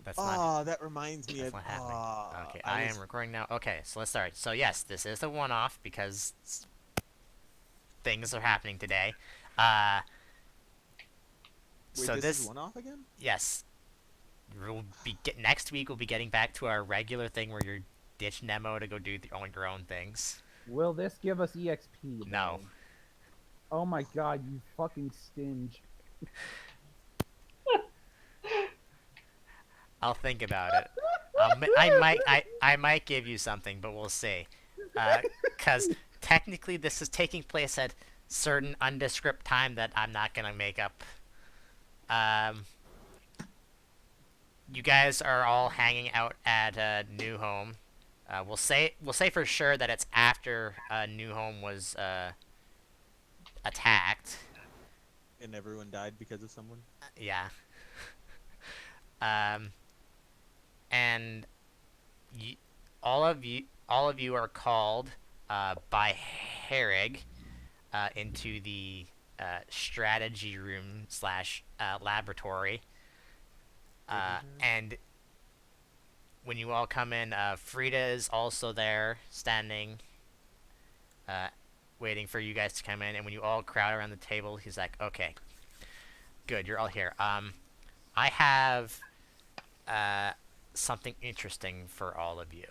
That's not Oh, that reminds me that's of. not happening. Oh, Okay, I I am was. recording now. Okay, so let's start. So yes, this is a one-off because things are happening today. Uh, Wait, so this is this one off again? yes, we'll be next week. We'll be getting back to our regular thing where you're ditch Nemo to go do your own things. Will this give us EXP No, though? Oh my god, you fucking stinge. I'll think about it. I might give you something, but we'll see. Because technically this is taking place at certain undescript time that I'm not gonna make up. Um, you guys are all hanging out at New Home. We'll say for sure that it's after New Home was attacked. And everyone died because of someone? Yeah. Um, and y- all of you are called by Herrig into the strategy room slash laboratory. And when you all come in, Frida is also there, standing, uh, waiting for you guys to come in. And when you all crowd around the table, he's like, "Okay, good, you're all here. I have uh, something interesting for all of you."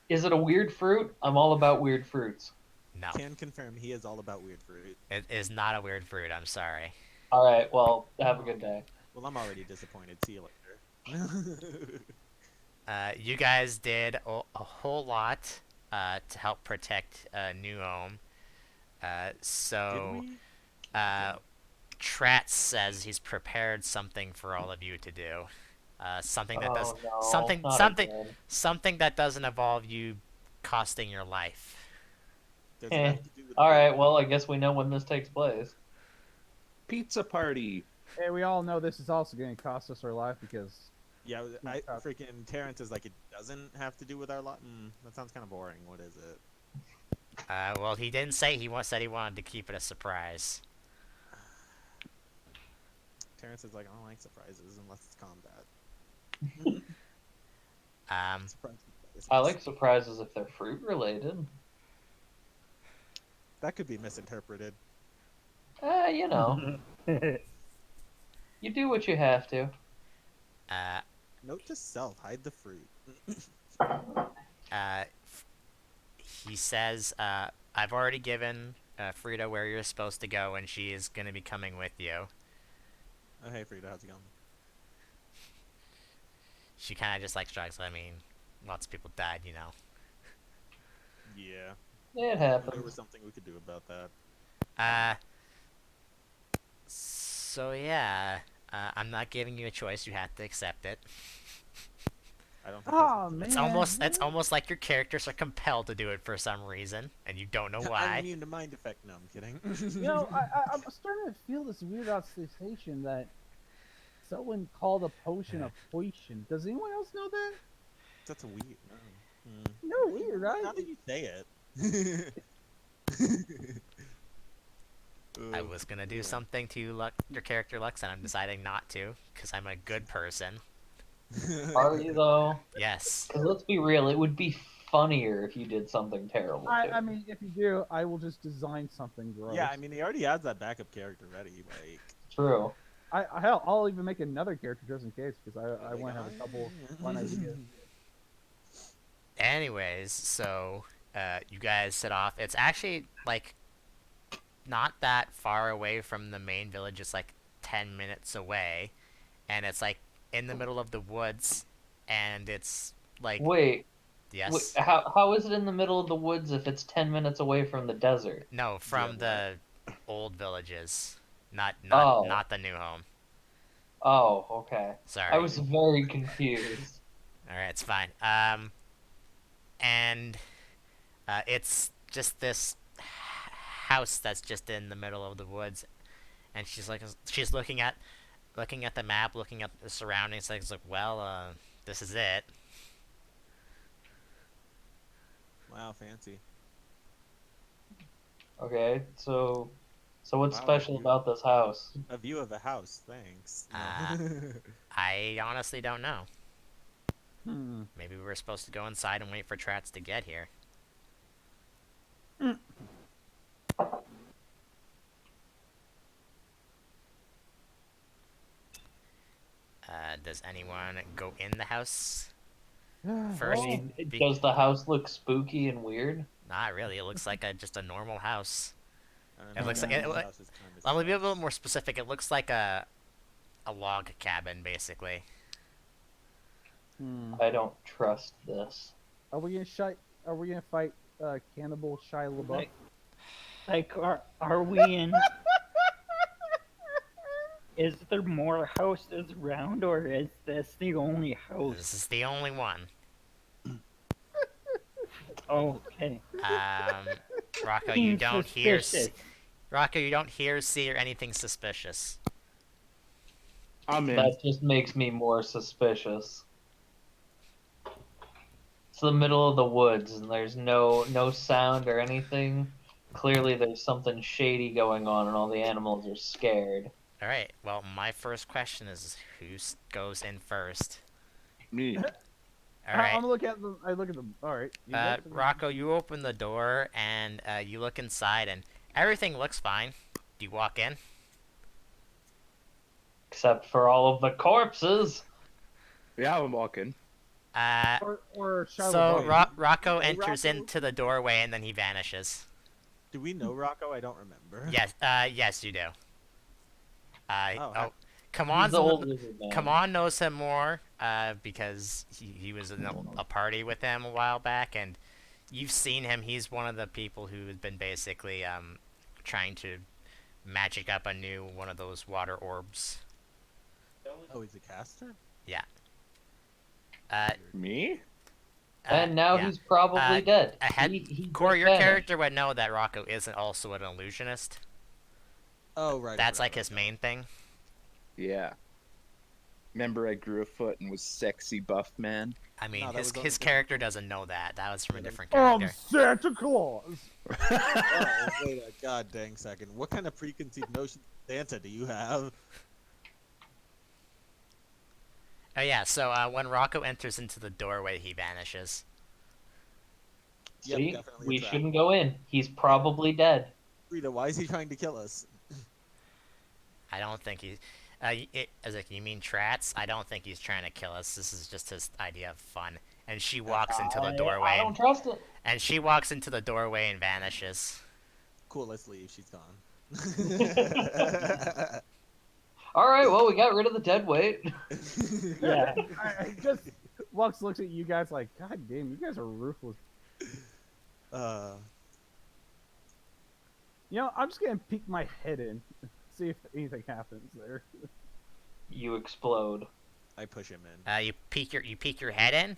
Is it a weird fruit? I'm all about weird fruits. No, Can confirm he is all about weird fruit. it is not a weird fruit. I'm sorry. All right, well, have a good day. Well, I'm already disappointed. See you later. You guys did a whole lot to help protect New Home. Did So we? uh, Okay. Tratz says he's prepared something for all of you to do. Something that does Oh no, something not something again. something that doesn't involve you costing your life. Does it Eh. have to do with All food? right, well, I guess we know when this takes place. Pizza party. Hey, we all know this is also going to cost us our life because Yeah, I freaking Terrence is like it doesn't have to do with our lot. That sounds kind of boring. What is it? Well, he didn't say said he wanted to keep it a surprise. Terrence is like, I don't like surprises unless it's combat. Um, I Surprises. like surprises if they're fruit related. That could be misinterpreted. You know, you do what you have to. uh, Note to self: hide the fruit. uh, he says, "I've already given Frida where you're supposed to go, and she is gonna be coming with you." Oh, hey Frida, how's it going? She kind of just like shrugs. I mean, lots of people died, you know. Yeah, It there was happens. something we could do about that. Uh, so yeah, I'm not giving you a choice. You have to accept it. I don't think that's oh It's man, almost it's almost like your characters are compelled to do it for some reason, and you don't know I'm why. immune to mind effect. No, I'm kidding. I'm starting to feel this weird sensation that someone called a potion a potion. Does anyone else know that? That's a weird. No. No, weird, right? Now that you say it. I was gonna do something to your character Lux, and I'm deciding not to, because I'm a good person. Are you though? Yes. Because let's be real, it would be funnier if you did something terrible I too. mean, if you do, I will just design something gross. Yeah, I mean, he already has that backup character ready. Like, True. Hell, I'll even make another character just in case because I like, want to have a couple fun ideas. Anyways, so you guys set off. It's actually like not that far away from the main village. It's like 10 minutes away, and it's like in the middle of the woods, and it's like Wait, wait, yes, how is it in the middle of the woods if it's 10 minutes away from the desert? no, yeah, from what? the old villages, not not Oh, not the new home. oh, okay. I Sorry. was very confused. All right, it's fine. And it's just this house that's just in the middle of the woods, and she's looking at the map, looking at the surroundings. Like, it's like, well, this is it. Wow, fancy. Okay, so So what's Wow, special you- about this house? A view of the house, thanks. No. I honestly don't know. Hmm. Maybe we were supposed to go inside and wait for Trats to get here. Does anyone go in the house I first? mean, Be- does the house look spooky and weird? Not really. It looks like just a normal house. I don't It know, looks like that it. house is kinda I'll be a sus. little more specific. It looks like a log cabin, basically. Hmm. I don't trust this. Are we gonna fight Cannibal Shia LaBeouf? Like, are we in? Is there more houses around, or is this the only house? This is the only one. Okay. Rocco, you Seems don't hear. suspicious. Rocco, you don't hear, see, or anything suspicious. I'm in. That just makes me more suspicious. It's the middle of the woods and there's no sound or anything. Clearly there's something shady going on and all the animals are scared. All right. Well, my first question is, who goes in first? Me. All I'm right. gonna look at them. I look at them. All right. You guys- Rocco, you open the door and you look inside, and everything looks fine. Do you walk in? Except for all of the corpses. Yeah, I'm walking. Or Shia So LaBeouf. Rocco Hey, enters Rocco? into the doorway and then he vanishes. Do we know Rocco? I don't remember. Yes, yes, you do. Oh, Come He's on, the old lizard man. Come on knows him more because he was in a party with him a while back, and you've seen him. He's one of the people who has been basically trying to magic up a new one of those water orbs. Oh, he's a caster? Me? And now yeah. he's probably dead. He Corey, just your vanished. character would know that Rocco isn't also an illusionist. Oh, right. That's right, like his main thing. Yeah. Remember I grew a foot and was sexy buff man? I mean, No, that was only his the- character doesn't know that. That was from a different I'm character. Santa Claus. Oh, wait a god dang second. What kind of preconceived notion of Santa do you have? Oh yeah, so when Rocco enters into the doorway, he vanishes. Yep, See, definitely a we trap. shouldn't go in. He's probably dead. Rita, why is he trying to kill us? I don't think he. As like, you mean Trats? I don't think he's trying to kill us. This is just his idea of fun. And she walks into the I doorway. don't trust it. And she walks into the doorway and vanishes. Cool, let's leave. She's gone. All right, well, we got rid of the dead weight. Yeah. I just Lux looks at you guys like, God damn, you guys are ruthless. You know, I'm just gonna peek my head in, see if anything happens there. You explode. I push him in. You peek your head in.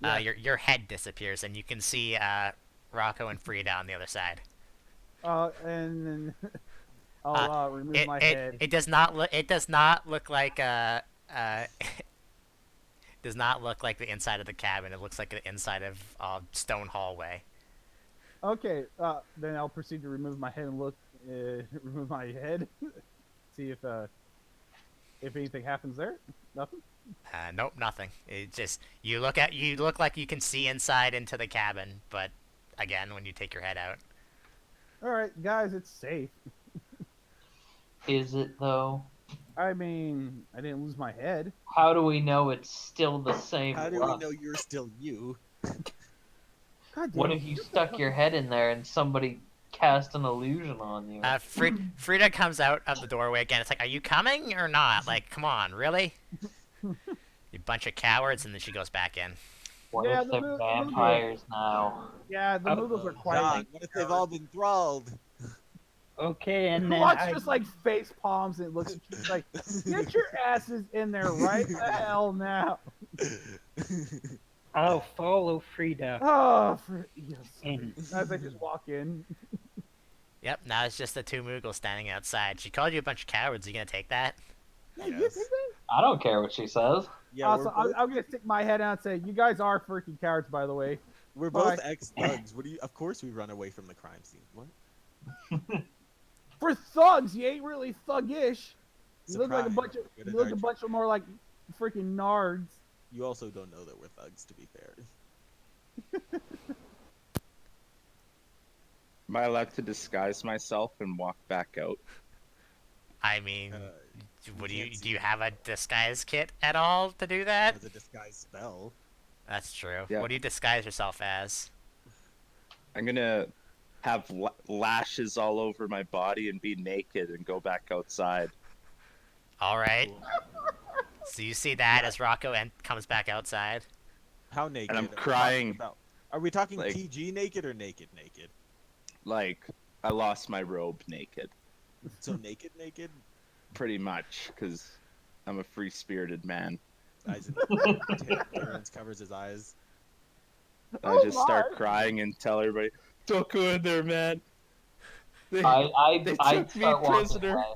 Yeah. Your head disappears, and you can see Rocco and Frida on the other side. And then I'll remove my head. It does not look. It does not look like does not look like the inside of the cabin. It looks like the inside of a stone hallway. Okay, then I'll proceed to remove my head and look, remove my head, see if anything happens there. Nothing. Nope, nothing. It just you look like you can see inside into the cabin, but again, when you take your head out, All right, guys, it's safe. Is it, though? I mean, I didn't lose my head. How do we know it's still the same How do we rock? know you're still you? God damn. What if you stuck your head in there and somebody cast an illusion on you? Frida comes out of the doorway again. It's like, are you coming or not? Like, come on, really? You bunch of cowards, and then she goes back in. What Yeah, if the they're mo- vampires now? Yeah, the moogles are quite. God, what if they've all been thralled? Okay, and then Lux I just like face palms and looks at you like, get your asses in there right the hell now. I'll follow Frida. Oh, yes. And As I just walk in. Yep, now it's just the two Moogles standing outside. She called you a bunch of cowards. Are you gonna take that? Yeah, you Yes. think that? I don't care what she says. Yeah, Also, we're both, I'm gonna stick my head out and say, you guys are freaking cowards, by the way. we're both Bye. ex-thugs. What do you? Of course, we run away from the crime scene. What? For thugs, you ain't really thuggish. You look like a Surprise. bunch of Good you look a archery. bunch of more like freaking nards. You also don't know that we're thugs, to be fair. Am I allowed to disguise myself and walk back out? I mean, Uh, would can't you see do you me. have a disguise kit at all to do that? As a disguise spell. That's true. Yeah. What do you disguise yourself as? I'm gonna have lashes all over my body and be naked and go back outside. All right. Cool. So you see that as Rocco and comes back outside. How naked? I'm are we talking crying. about? Are we talking Like- PG naked or naked naked? Like, I lost my robe naked. So naked naked? Pretty much, because I'm a free-spirited man. Eyes in Terrence covers his eyes. I Oh just start my. crying and tell everybody, "Don't go in there, man." They, I They I'd took me start walking prisoner. away.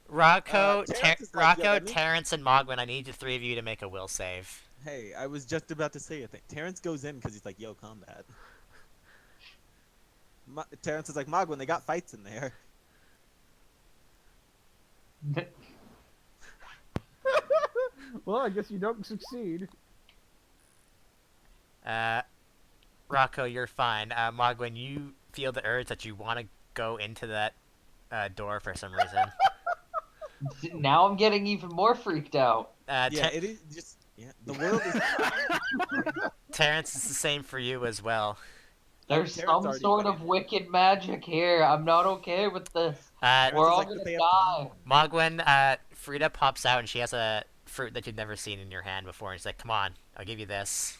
Rocco, Terrence is like, yeah, Rocco, let me- Terrence, and Mogwin, I need the three of you to make a will save. Hey, I was just about to say a thing. Terrence goes in because he's like, "Yo, combat." Terrence is like, "Mogwin, they got fights in there." Well, I guess you don't succeed. Rocco, you're fine. Mogwin, you feel the urge that you want to go into that door for some reason. Now I'm getting even more freaked out. Yeah, it is just the world is. Terrence, is the same for you as well. There's Terrence some already sort went of in. wicked magic here. I'm not okay with this. Terrence We're is all like, gonna "But they have die." time." Mogwin, Frida pops out and she has a fruit that you've never seen in your hand before. And she's like, "Come on, I'll give you this."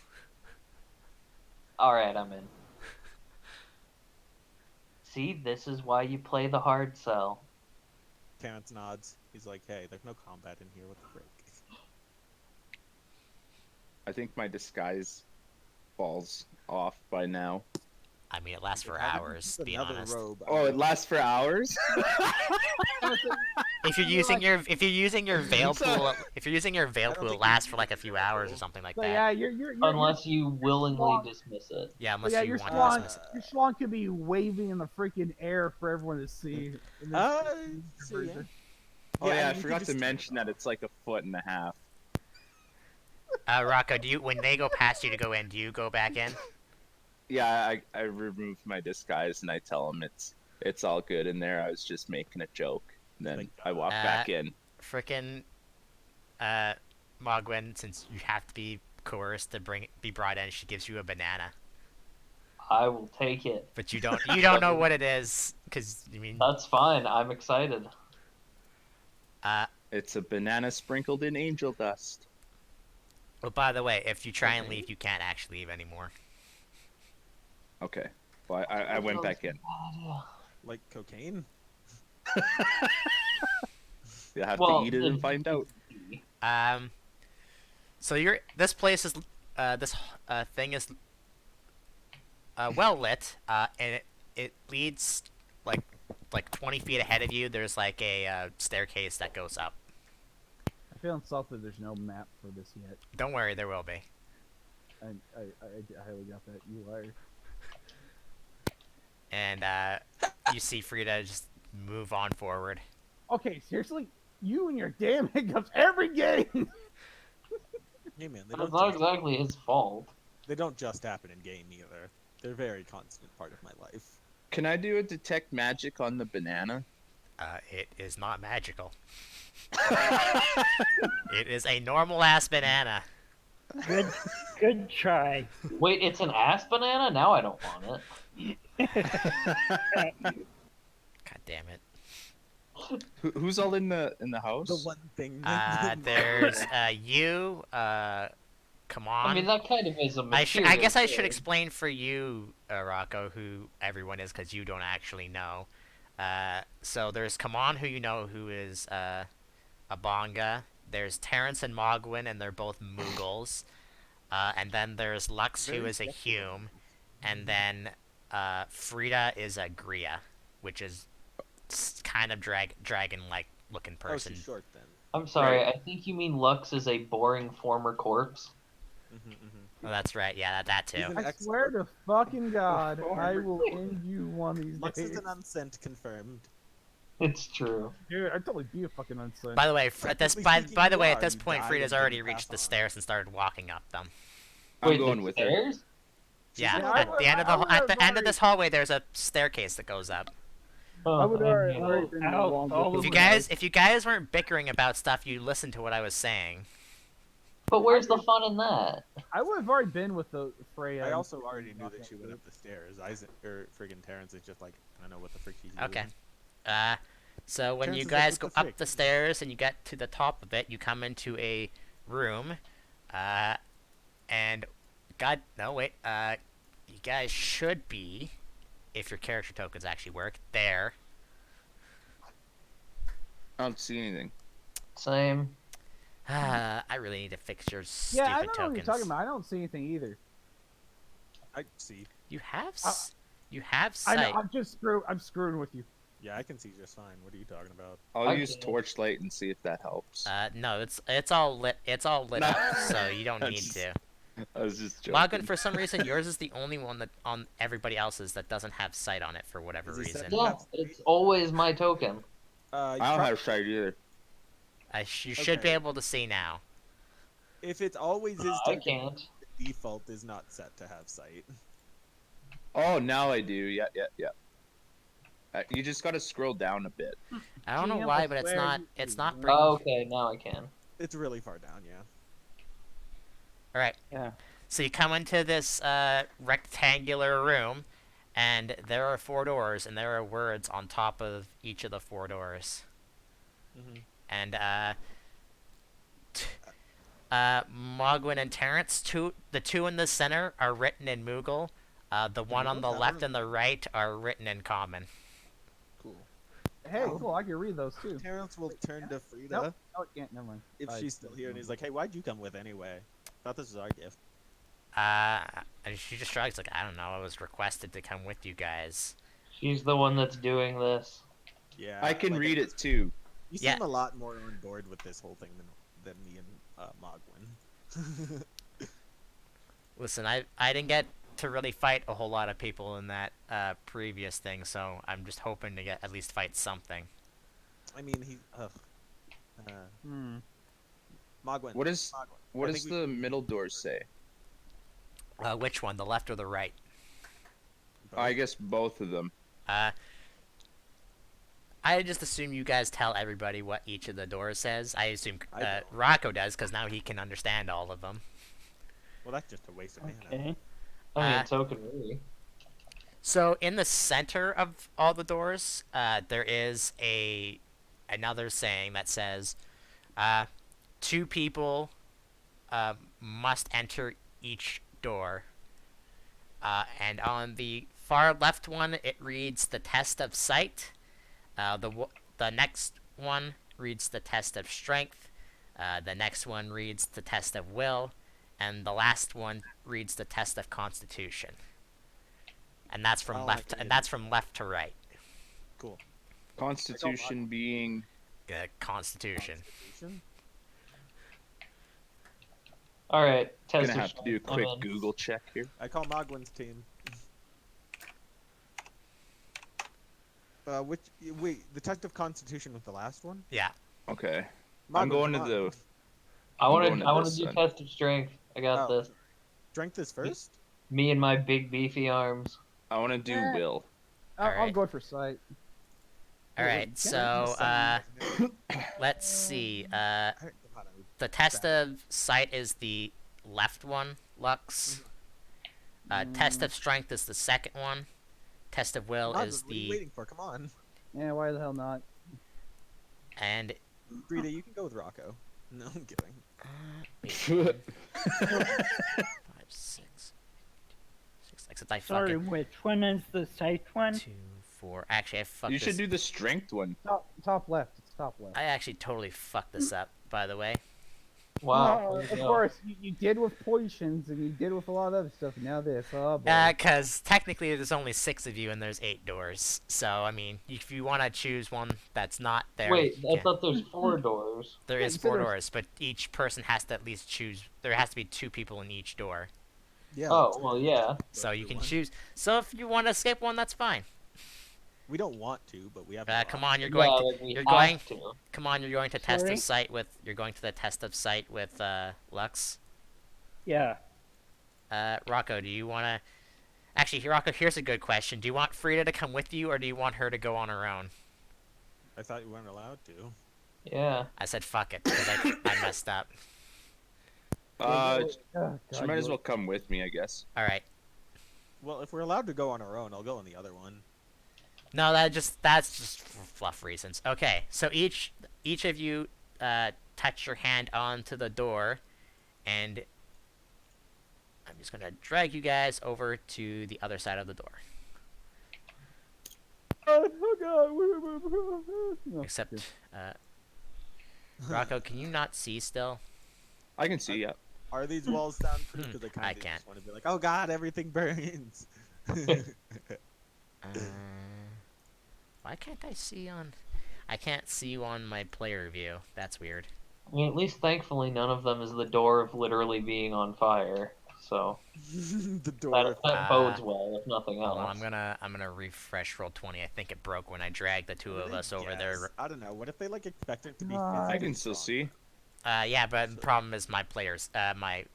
Alright, I'm in. See, this is why you play the hard sell. Terrence nods. He's like, "Hey, there's no combat in here. What the frick?" I think my disguise falls off by now. I mean, it lasts for How did you hours, keep to be another honest. robe Oh, it on? lasts for hours? If you're using your veil So- pool, if you're using your veil I don't pool, it think lasts you for like a need few your veil hours or pool. something like But that. yeah, you're Unless you willingly Swan- dismiss it. Yeah, but unless yeah, you your want to swan, dismiss it. your swan could be waving in the freaking air for everyone to see. in this So yeah. version. Oh yeah, mean, I you could forgot just to keep it mention that it's like 1.5 feet. Rocco, when they go past you to go in, do you go back in? Yeah, I remove my disguise and I tell them it's all good in there. I was just making a joke. And then Thank I walk back in. Frickin', Mogwin, since you have to be coerced to be brought in, she gives you a banana, I will take it. but you don't know what it is, because I mean, That's fine. I'm excited. It's a banana sprinkled in angel dust. well, by the way, if you try and Okay. leave, you can't actually leave anymore. Okay. Well, I went back in. Bad idea. Like cocaine? You'll have Well, to eat it and find out. So this place is, this thing is, well lit, and it leads like 20 feet ahead of you. There's like a staircase that goes up. I feel insulted. There's no map for this yet. Don't worry, there will be. I highly doubt that. You liar. And you see Frida just move on forward. Okay, seriously, you and your damn hiccups every game. Hey man, But it's not exactly his fault. they don't just happen in game either. They're a very constant part of my life. Can I do a detect magic on the banana? It is not magical. It is a normal ass banana. Good try. Wait, it's an ass banana? Now I don't want it. God damn it. Who's all in the house? The one thing. There's you. Come on. I mean, that kind of is a I material guess I should thing. explain for you, Rocco, who everyone is, because you don't actually know. So there's Kaman, who you know, who is a Bonga. There's Terrence and Mogwin, and they're both Moogles. And then there's Lux, who Very is a Hume. And then Frida is a Gria, which is kind of dragon-like looking Oh, person. she's short then. I'm sorry, I think you mean Lux is a boring former corpse. Oh, that's right. Yeah, that too. He's an I expert. swear to fucking God, I will end you one of these Lux days. is an unsent confirmed. It's true. Dude, I'd totally be a fucking unseen. By the way, at this Technically by the speaking, way, you at are. this You point, died Frida's and already didn't reached the pass on. stairs and started walking up them. I'm Wait, going the with her. stairs? Yeah, not at the end of the I at the end of would've this hallway, there's a staircase that goes up. I would Oh, already, yeah. already been I'll along follow with If you the- guys weren't bickering about stuff, you listened to what I was saying. But where's the fun in that? I would have already been with the Freya. I also already knew that she went up the stairs. Isaac or friggin' Terrence is just like, I don't know what the frick she's Okay. doing. So when Terrence you is like, guys "What go the up frick?" the stairs and you get to the top of it, you come into a room, and God, no wait, you guys should be, if your character tokens actually work, there. I don't see anything. Same. I really need to fix your stupid Yeah, I know tokens. what you're talking about. I don't see anything either. I see. You have I- you have I know, sight. I'm screwing with you. Yeah, I can see just fine. What are you talking about? I'll Okay. use torchlight and see if that helps. No, it's all lit. It's all lit No. up, so you don't I'm need just to. I was just joking. Logan, for some reason, yours is the only one that on everybody else's that doesn't have sight on it for whatever Is he reason. set? Yeah, it's always my token. I don't have sight either. You should be Okay. able to see now. If it always is, I technically, can't. the default is not set to have sight. Oh, now I do. Yeah. You just gotta scroll down a bit. I don't know GM, why, I but it's swear not. you- It's not you- bringing. Oh, okay, now I can. It's really far down, yeah. All right. Yeah. So you come into this rectangular room, and there are 4 doors, and there are words on top of each of the 4 doors. Mm-hmm. And Mogwin and Terrence, the two in the center are written in Moogle. The one on the that left room. and the right are written in Common. Cool. Hey, Oh. cool. I can read those too. Terrence will turn to Frida Nope. Oh, it can't. Never mind. if I- she's still here, and he's like, "Hey, why'd you come with anyway? Thought this was our gift." And she just shrugs like, I don't know, I was requested to come with you guys. She's the one that's doing this. Yeah, I can like, read it too. You Yeah. seem a lot more on board with this whole thing than me and Mogwin. Listen, I didn't get to really fight a whole lot of people in that previous thing, so I'm just hoping to get at least fight something. I mean, he. Hmm. Mogwin. What is Mogwin. what I does think the middle door say? Which one, the left or the right? I guess both of them. I just assume you guys tell everybody what each of the doors says. I assume I don't. Rocco does, because now he can understand all of them. Well, that's just a waste of mana. Okay. I mean, Uh, so can we. So in the center of all the doors, there is another saying that says, 2 people must enter each door. And on the far left one, it reads the test of sight. The next one reads the test of strength. The next one reads the test of will. And the last one reads the test of constitution. And that's from Oh, left. okay. And that's from left to right. Cool. Constitution being Constitution. Constitution? All right, test gonna of have to do a strength, I'm quick in. Google check here. I call Mogwin's team. Wait, the test of Constitution was the last one? Yeah. Okay. I'm Mogwin, going to come the. on. I want going to. to I want this to do then. test of strength. I got Oh. this. Strength is first? Me and my big beefy arms. I want to do Eh. will. I'm Alright. going for sight. All right. Wait, So Something, let's see. I don't know how to- The test of sight is the left one, Lux. Test of strength is the second one. Test of will Mogwin, is what are you the waiting for? Come on. Yeah, why the hell not? and Frida, you can go with Rocco. No, I'm kidding. wait, 5, 6. Except I Sorry, fucking which one is the sight one? 2, 4. Actually, I fucked You this. should do the strength one. Top left. It's top left. I actually totally fucked this up. By the way. Wow. Oh, there you of go. course, you did with potions and you did with a lot of other stuff. Now this. Oh boy. Because technically there's only 6 of you and there's 8 doors. So, I mean, if you want to choose one that's not there, Wait, you I can. thought there's 4 doors. There Yeah, is you said 4 there's- doors, but each person has to at least choose. There has to be 2 people in each door. Yeah. Oh well, yeah. So you do can one. choose. So if you want to skip one, that's fine. We don't want to, but we have. Come on, you're Yeah, going to. like we You're have going. to. Come on, you're going to test Sorry? of sight with. You're going to the test of sight with Lux. Yeah. Rocco, do you want to? Actually, Rocco, here's a good question. Do you want Frida to come with you, or do you want her to go on her own? I thought you weren't allowed to. Yeah. I said fuck it because I messed up. Oh, She God, might as you- well come with me, I guess. All right. Well, if we're allowed to go on our own, I'll go on the other one. No, that's just for fluff reasons. Okay, so each of you touch your hand onto the door, and I'm just gonna drag you guys over to the other side of the door. Oh God. No, Except, okay. Rocco, can you not see still? I can see, yeah. Are these walls soundproof? Because I I kind of can't. just want to be like, oh God, everything burns. Why can't I see on? I can't see you on my player view. That's weird. I mean, at least thankfully none of them is the door of literally being on fire. So the door. that bodes well, if nothing Hold else. on, I'm gonna refresh Roll20. I think it broke when I dragged the two What do of they us over there. guess? I don't know. What if they like expect it to be? I I physically can still strong? see. Yeah, but the problem is my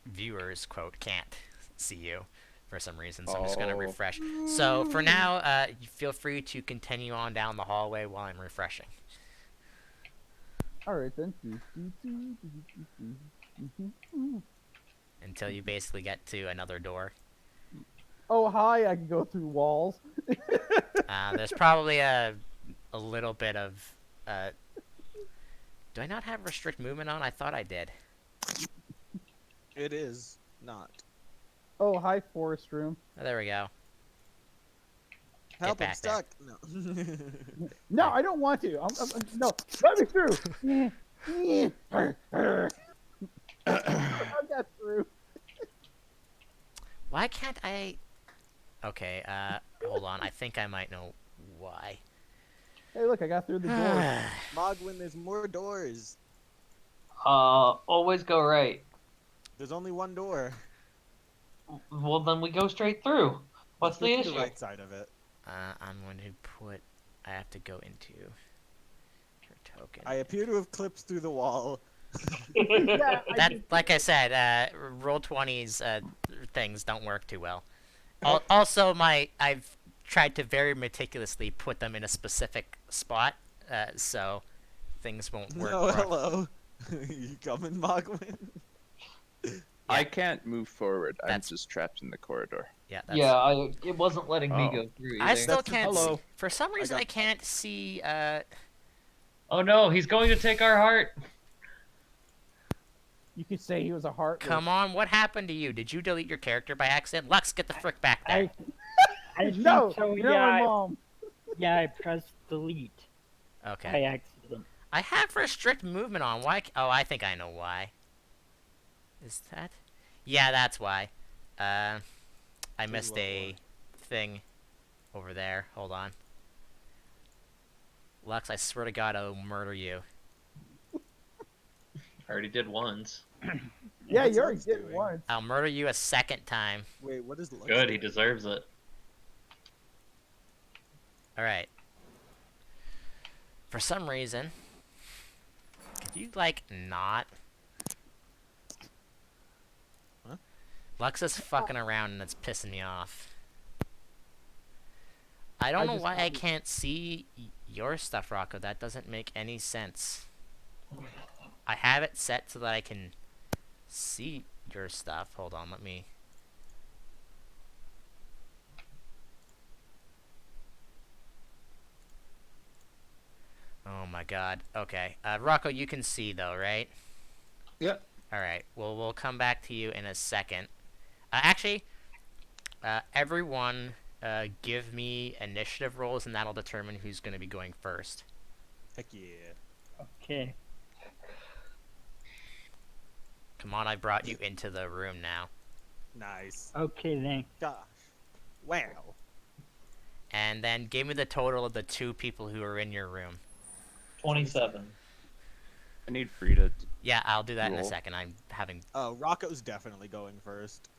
viewers, quote, can't see you for some reason, so I'm just gonna Oh. refresh. So for now, you feel free to continue on down the hallway while I'm refreshing. All right then. Until you basically get to another door. Oh hi, I can go through walls. There's probably a little bit of... do I not have restrict movement on? I thought I did. It is not. Oh hi, forest room. Oh, there we go. Help! I'm back there. stuck. No. No, I don't want to. No, let me through. I got through. Why can't I... Okay, hold on. I think I might know why. Hey, look, I got through the door. Mogwin, there's more doors. Always go right. There's only one door. Well, then we go straight through. What's the Let's go to issue? the right side of it. I'm going to put... I have to go into her token. I appear to have clipped through the wall. Yeah, That, like I said, Roll20's things don't work too well. Also, I've tried to very meticulously put them in a specific spot, so things won't work. No, hello. You coming, Mogwin? I can't move forward. I'm That's- just trapped in the corridor. Yeah, that's... Yeah, it wasn't letting me Oh. go through I either. still That's- can't. hello. See, for some reason, got- I can't see. Oh no, he's going to take our heart. you could say he was a heart. Come on, what happened to you? Did you delete your character by accident? Lux, get the frick back there. I think No, so. you're my Yeah, mom. yeah. I pressed delete by Okay. accident. I have restrict movement on. Why? Oh, I think I know why. Is that? Yeah, that's why. I missed what a thing over there. Hold on. Lux, I swear to God, I'll murder you. I already did once. Yeah, What's you already Lux did doing? once. I'll murder you a second time. Wait, what is Lux Good, he doing? deserves it. Alright. For some reason, could you, like, not? Huh? Lux is fucking around and it's pissing me off. I don't I know just why I found- can't see your stuff, Rocco. That doesn't make any sense. I have it set so that I can see your stuff. Hold on, let me... Oh my god. Okay. Rocco, you can see though, right? Yep. Alright. Well, we'll come back to you in a second. Actually, everyone give me initiative rolls and that'll determine who's going to be going first. Heck yeah. Okay. Come on, I brought you into the room now. Nice. Okay then. Gosh. Wow. And then give me the total of the two people who are in your room. 27. I need Frida. Yeah, I'll do that in a Roll. second. I'm having Rocco's definitely going first.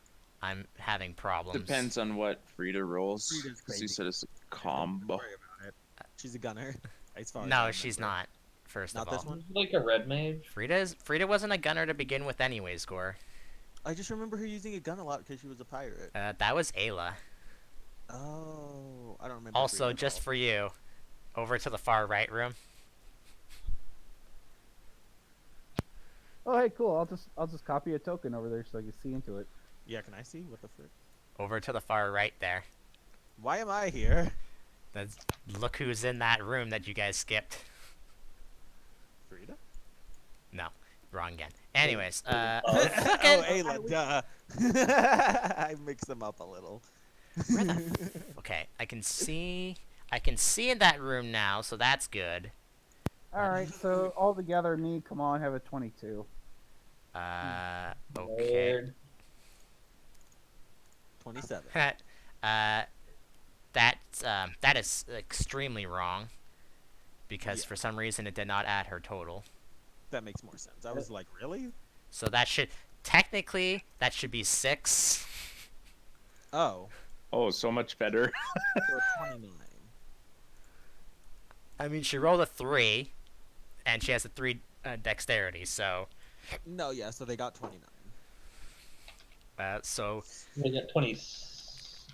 problems. Depends on what Frida rolls. Frida's 'cause you crazy. said it's a Don't combo. worry about it. She's a gunner. As far as I No, she's remember. not. First Not of all, this one. Like a red mage. Frida wasn't a gunner to begin with, anyways. Gore. I just remember her using a gun a lot because she was a pirate. That was Ayla. Oh, I don't remember. Also, Frida at just all. for you, over to the far right room. Oh, hey, cool. I'll just copy a token over there so I can see into it. Yeah, can I see what the frick? Over to the far right there. Why am I here? That's, look who's in that room that you guys skipped. Frida? No, wrong again. Anyways, Oh, fucking- Ayla, duh. I mixed them up a little. Where the okay, I can see in that room now, so that's good. All right, so all together, me, come on, have a 22. Okay. Nerd. 27. That is extremely wrong, because Yeah. for some reason it did not add her total. That makes more sense. I was like, really? So that should technically that should be 6. Oh, Oh, so much better. so 29. I mean, she rolled a 3, and she has a 3 dexterity. So, No, yeah, so they got 29. so We got 20.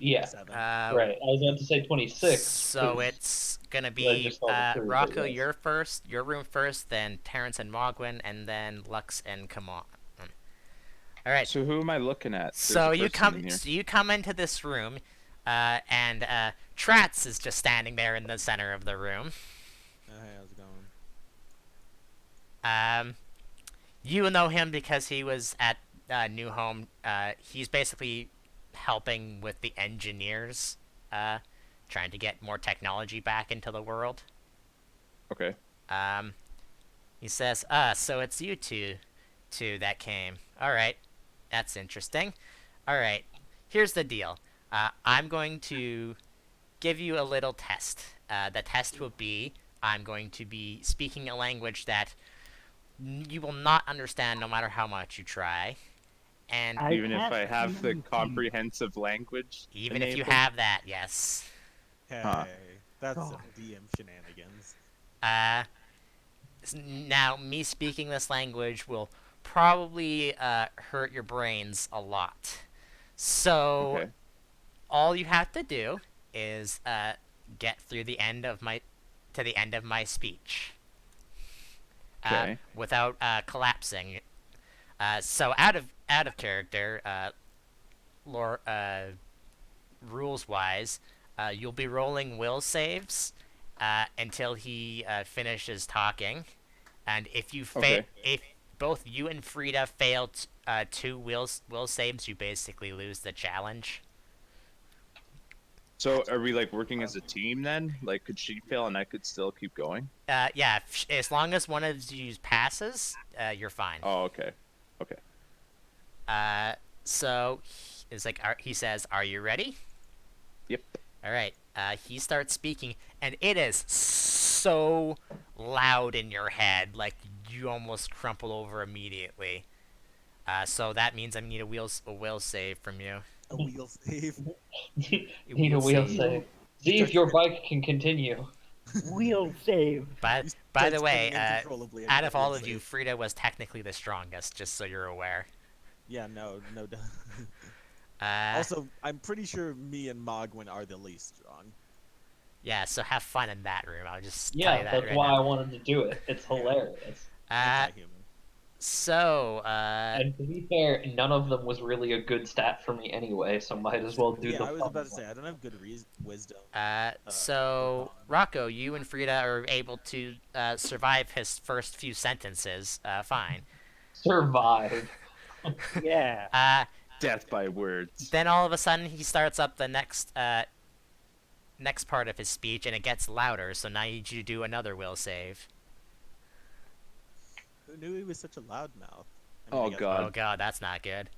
Yeah. 7. Right. I was about to say 26. So 'cause it's gonna I be just saw the 3, but Rocco, yes. you're first, your room first, then Terrence and Mogwin, and then Lux and Kamon. All right. So who am I looking at? There's So a you person come, in here. so you come into this room, and Tratz is just standing there in the center of the room. Oh, hey, how's it going? You know him because he was at New Home. He's basically helping with the engineers, trying to get more technology back into the world. Okay. He says, so it's you two that came. Alright, that's interesting. Alright, here's the deal. I'm going to give you a little test. The test will be, I'm going to be speaking a language that you will not understand no matter how much you try. And I Even if can't I have the see. comprehensive language. even if you enabled? have that, yes. Hey, Huh. that's Oh. some DM shenanigans. Now, me speaking this language will probably hurt your brains a lot. So, Okay. all you have to do is get through the end of my speech Okay. without collapsing. So out of character, rules wise, you'll be rolling will saves until he finishes talking, and if you Okay. if both you and Frida fail 2 will saves, you basically lose the challenge. So are we like working as a team then? Like, could she fail and I could still keep going? Yeah, as long as one of you passes, you're fine. Oh, okay. So he says, "Are you ready?" Yep. All right. He starts speaking, and it is so loud in your head, like you almost crumple over immediately. So that means I need a will save from you. A wheel save. Need a wheel save. See if your bike can continue. Wheel save. By You by the starts way, spinning uncontrollably and out a of all wheel of you, save. Frida was technically the strongest, just so you're aware. Yeah, no. Uh, Also, I'm pretty sure me and Mogwin are the least strong. yeah. So have fun in that room. I'll just tell Yeah, you that that's right why now. I wanted to do it. It's hilarious. Anti-human. So And to be fair, none of them was really a good stat for me anyway, so might as well do Yeah, the I was fun about to one. say I don't have good wisdom. So Rocco, you and Frida are able to survive his first few sentences. Fine. Survive. Yeah. Death by words. Then all of a sudden he starts up the next part of his speech, and it gets louder. So now you need you to do another will save. Who knew he was such a loudmouth? Oh, I guess- God. Oh god, that's not good.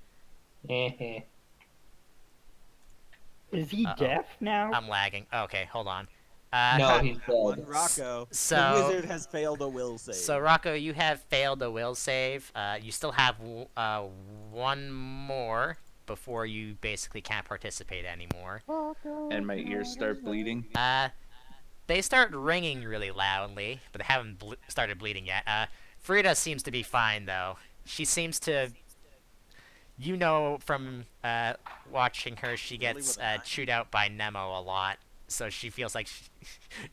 Heh. Is he Uh-oh. deaf now? I'm lagging. Okay, hold on. No, he's One dead. Rocco. So- the wizard has failed a will save. So Rocco, you have failed a will save. You still have one more before you basically can't participate anymore. And my ears start bleeding. they start ringing really loudly, but they haven't started bleeding yet. Frida seems to be fine though. She seems to, you know, from watching her, she Really gets with a knife? chewed out by Nemo a lot, so she feels like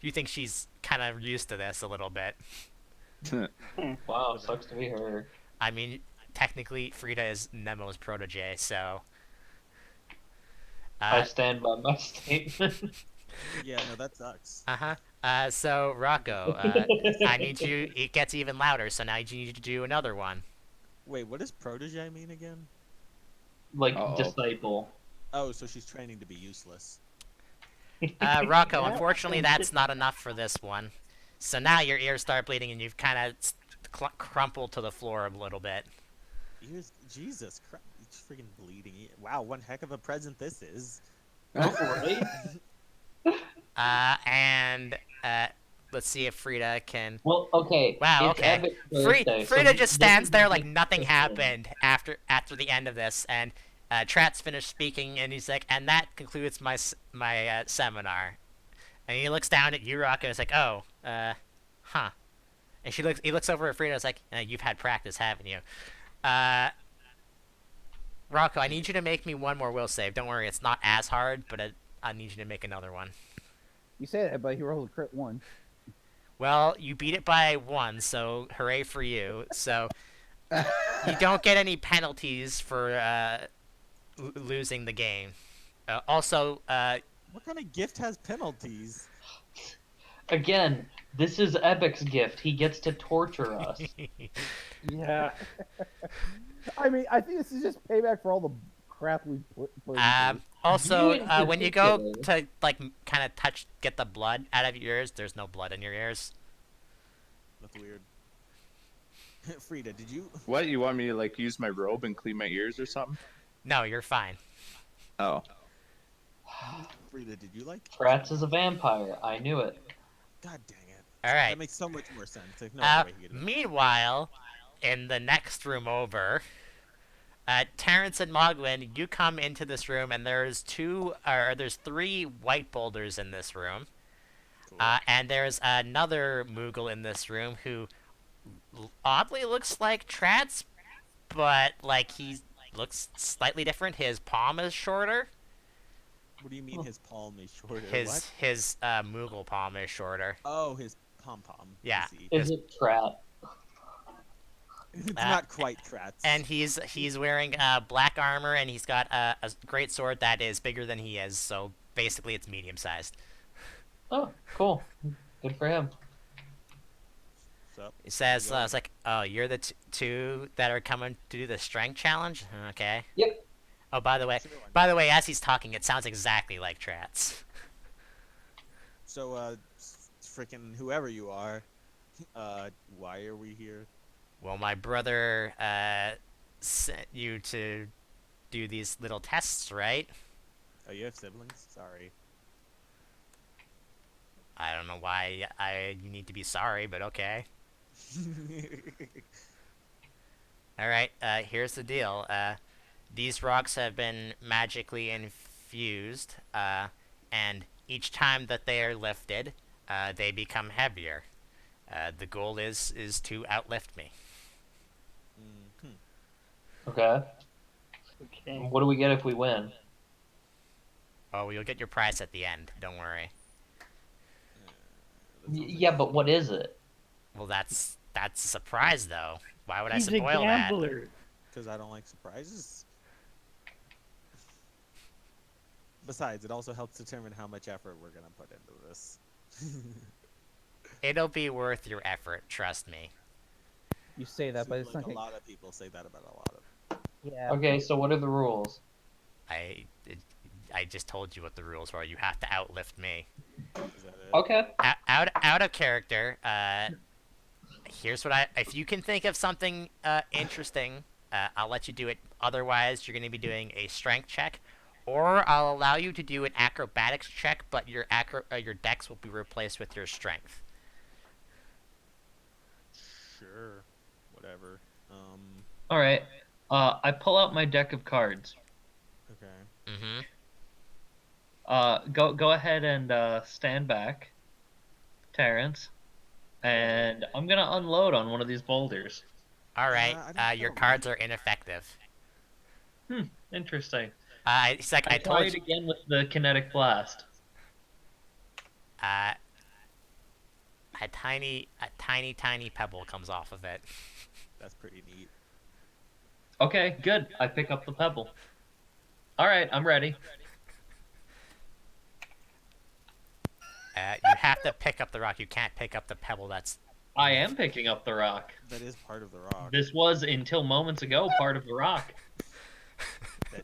you think she's kind of used to this a little bit. Wow, sucks to be her. I mean, technically, Frida is Nemo's protege, so. I stand by my statement. Yeah, no, that sucks. Uh-huh. So, Rocco, I need you... It gets even louder, so now you need to do another one. Wait, what does protege mean again? Like, Uh-oh. disciple. Oh, so she's training to be useless. Rocco, Yeah. unfortunately, that's not enough for this one. So now your ears start bleeding, and you've kind of crumpled to the floor a little bit. Ears, Jesus Christ, it's freaking bleeding. Wow, one heck of a present this is. Right? And let's see if Frida can... Well, okay. Wow, it's okay. Abbott's birthday, so Frida just this stands is there the like nothing first one. happened after the end of this, and Trat's finished speaking, and he's like, and that concludes my seminar. And he looks down at you, Rocco, and is like, oh, huh. And he looks over at Frida, and is like, you've had practice, haven't you? Rocco, I need you to make me one more will save. Don't worry, it's not as hard, but I need you to make another one. You say that, but he rolled a crit 1. Well, you beat it by 1, so hooray for you. So you don't get any penalties for losing the game. Also, What kind of gift has penalties? Again, this is Ebic's gift. He gets to torture us. Yeah. I mean, I think this is just payback for all the crap we put into also, You in when you go particular. to like kind of get the blood out of your ears, there's no blood in your ears. That's weird. Frida, did you? What, you want me to like use my robe and clean my ears or something? No, you're fine. Oh. Frida, did you like? Rats is a vampire. I knew it. God dang it. All right. That makes so much more sense. Like, no other way he could do it. Meanwhile, in the next room over, Terrence and Mogwin, you come into this room, and there's three white boulders in this room. Cool. And there's another Moogle in this room who oddly looks like Tratz, but like he looks slightly different. His palm is shorter. What do you mean his palm is shorter? His What? Moogle palm is shorter. Oh, his pom pom. Yeah. Is it Trat? It's not quite Tratz. And he's wearing black armor, and he's got a great sword that is bigger than he is. So basically, it's medium sized. Oh, cool. Good for him. So, It says, Yeah. it's like, oh, you're the two that are coming to do the strength challenge? Okay. Yep. Oh, by the way, sure one. as he's talking, it sounds exactly like Tratz. So, freaking whoever you are, why are we here? Well, my brother, sent you to do these little tests, right? Oh, you have siblings? Sorry. I don't know why you need to be sorry, but okay. Alright, here's the deal. These rocks have been magically infused, and each time that they are lifted, they become heavier. The goal is to outlift me. Mhm. Okay. Okay. What do we get if we win? Oh, you'll get your prize at the end, don't worry. That sounds like Yeah, but what is it? Well, that's a surprise, though. Why would He's I a spoil that? gambler. Because I don't like surprises. Besides, it also helps determine how much effort we're gonna put into this. It'll be worth your effort, trust me. You say that, but it's Seems not. like a lot of people say that about a lot of. Yeah. Okay, so what are the rules? I just told you what the rules were. You have to outlift me. Is that it? Okay. Out of character. Here's what if you can think of something interesting, I'll let you do it. Otherwise, you're going to be doing a strength check, or I'll allow you to do an acrobatics check, but your dex will be replaced with your strength. Sure. Whatever. All right. I pull out my deck of cards. Okay. Mm-hmm. Go ahead and stand back. Terrence, and I'm gonna unload on one of these boulders. All right. I don't Your know. cards are ineffective. Interesting. It's like I try told it you. again with the kinetic blast. A tiny pebble comes off of it. That's pretty neat. Okay, good. I pick up the pebble. All right, I'm ready. You have to pick up the rock. You can't pick up the pebble. That's I am picking up the rock. That is part of the rock. This was, until moments ago, part of the rock. That,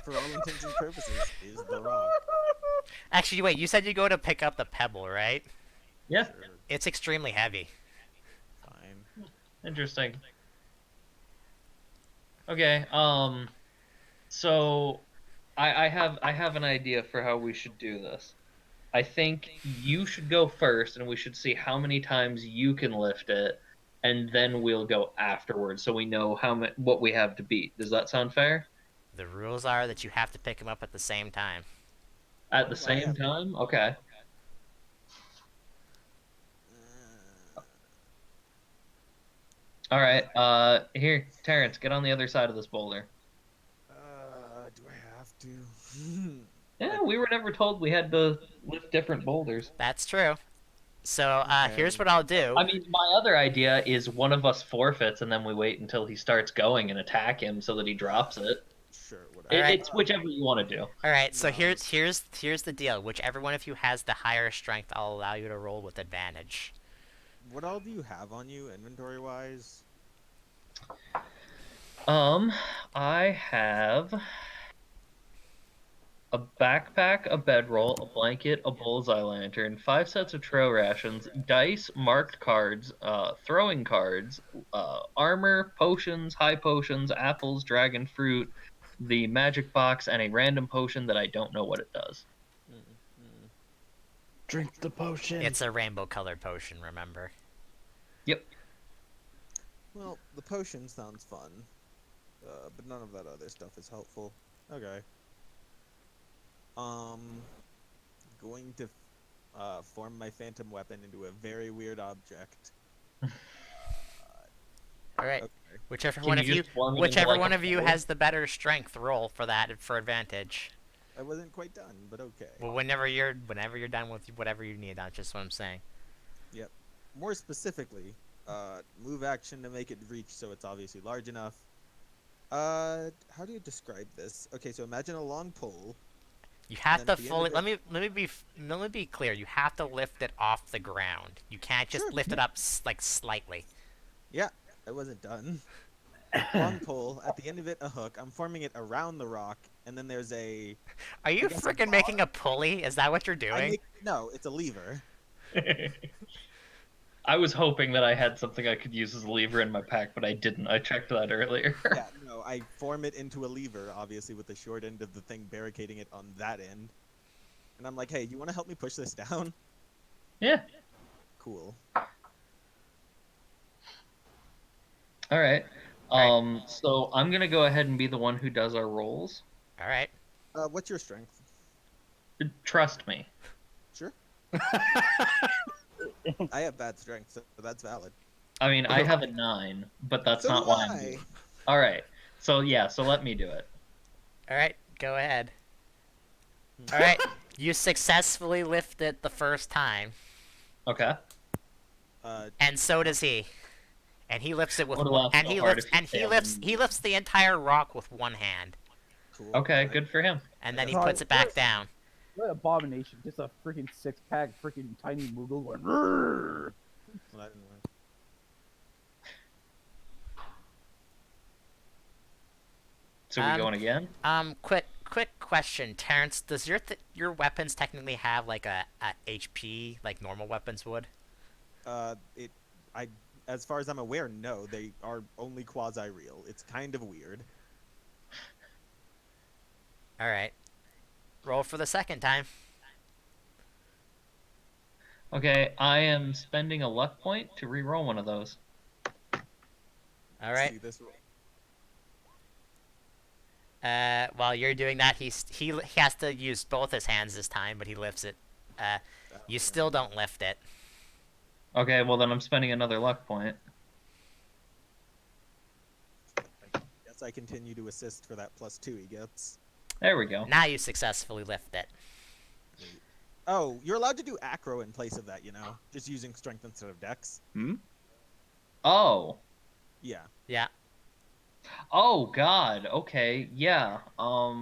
for all intents and purposes, is the rock. actually wait. You said you go to pick up the pebble, right? Yeah, Sure, It's extremely heavy. fine. interesting. Okay, so I have an idea for how we should do this. I think you should go first, and we should see how many times you can lift it, and then we'll go afterwards, so we know what we have to beat. Does that sound fair? The rules are that you have to pick them up at the same time. At the Oh, same yeah. time? Okay. All right. Here, Terrence, get on the other side of this boulder. Do I have to? Yeah, we were never told we had to lift different boulders. That's true. So here's Okay. what I'll do. I mean, my other idea is one of us forfeits, and then we wait until he starts going and attack him so that he drops it. Sure, whatever. Alright. It's whichever you want to do. All right. So No. here's the deal. Whichever one of you has the higher strength, I'll allow you to roll with advantage. What all do you have on you, inventory-wise? I have a backpack, a bedroll, a blanket, a bullseye lantern, 5 sets of trail rations, dice, marked cards, throwing cards, armor, potions, high potions, apples, dragon fruit, the magic box, and a random potion that I don't know what it does. Drink the potion. It's a rainbow-colored potion. Remember. Well, the potion sounds fun, but none of that other stuff is helpful. Okay. Going to form my phantom weapon into a very weird object. All right. Okay. Whichever Can one you of you, just form it into, whichever like, one a of you pole? has the better strength, roll for that for advantage. I wasn't quite done, but okay. Well, whenever you're done with whatever you need, that's just what I'm saying. More specifically, move action to make it reach so it's obviously large enough. How do you describe this? Okay, so imagine a long pole. You have then to at the end fully of let me be clear. You have to lift it off the ground. You can't just Sure, lift it up like slightly. I wasn't done. Long pole. At the end of it, a hook. I'm forming it around the rock, and then there's a. Are you guess a freaking making a pulley? Is that what you're doing? No, it's a lever. I was hoping that I had something I could use as a lever in my pack, but I didn't. I checked that earlier. Yeah, no, I form it into a lever, obviously with the short end of the thing barricading it on that end. And I'm like, hey, you want to help me push this down? Yeah. Cool. All right. Alright. So I'm gonna go ahead and be the one who does our rolls. All right. What's your strength? Trust me. Sure. I have bad strength, so that's valid. I mean, I have a 9, but that's So not do why I'm I. doing it. All right. So yeah. So let me do it. All right. Go ahead. All right. You successfully lift it the first time, Okay. and so does he. And he lifts it with Would've one. laughed And so he hard lifts. if he And he failed lifts. and- He lifts the entire rock with one hand, Cool. Okay. Alright. Good for him. and then he Yeah. puts it back down. What abomination! Just a freaking six-pack, freaking tiny Moogle going. "Rrrr." Well, that didn't work. So we Um, going again? Quick question, Terrence. Does your weapons technically have like a HP like normal weapons would? As far as I'm aware, no, they are only quasi-real. It's kind of weird. All right. Roll for the second time. Okay. I am spending a luck point to re-roll one of those. All right. See this? While you're doing that, he has to use both his hands this time, but he lifts it. You still don't lift it. Okay, well then I'm spending another luck point. I guess I continue to assist for that +2 he gets. There we go. Now you successfully lift it. Wait. Oh, you're allowed to do acro in place of that, you know? Just using strength instead of dex. Oh. Yeah. Yeah. Oh God. Okay. Yeah.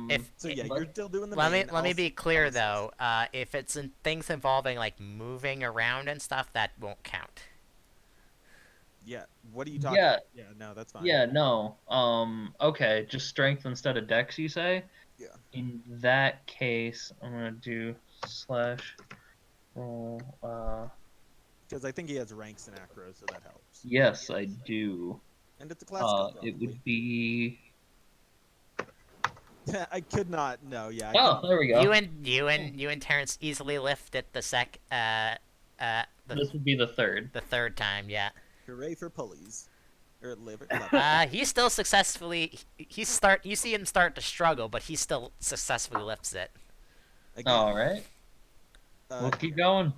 If So yeah, but- you're still doing the let me main. let me I'll be s- clear I'll assist. though. If it's in things involving like moving around and stuff, that won't count. Yeah. What are you talking Yeah. about? Yeah, no, that's fine. Yeah. No. Okay. Just strength instead of dex, you say? Yeah. In that case, I'm gonna do slash roll. Because I think he has ranks in acro, so that helps. Yes, I do. And it's a class skill, It probably. would be. I could not. No, yeah. I Oh, couldn't- there we go. You and Terrence easily lift it This would be the third. the third time. Yeah. Hooray for pulleys. Or liver. He still successfully. You see him start to struggle, but he still successfully lifts it. Again, All right. We'll keep going.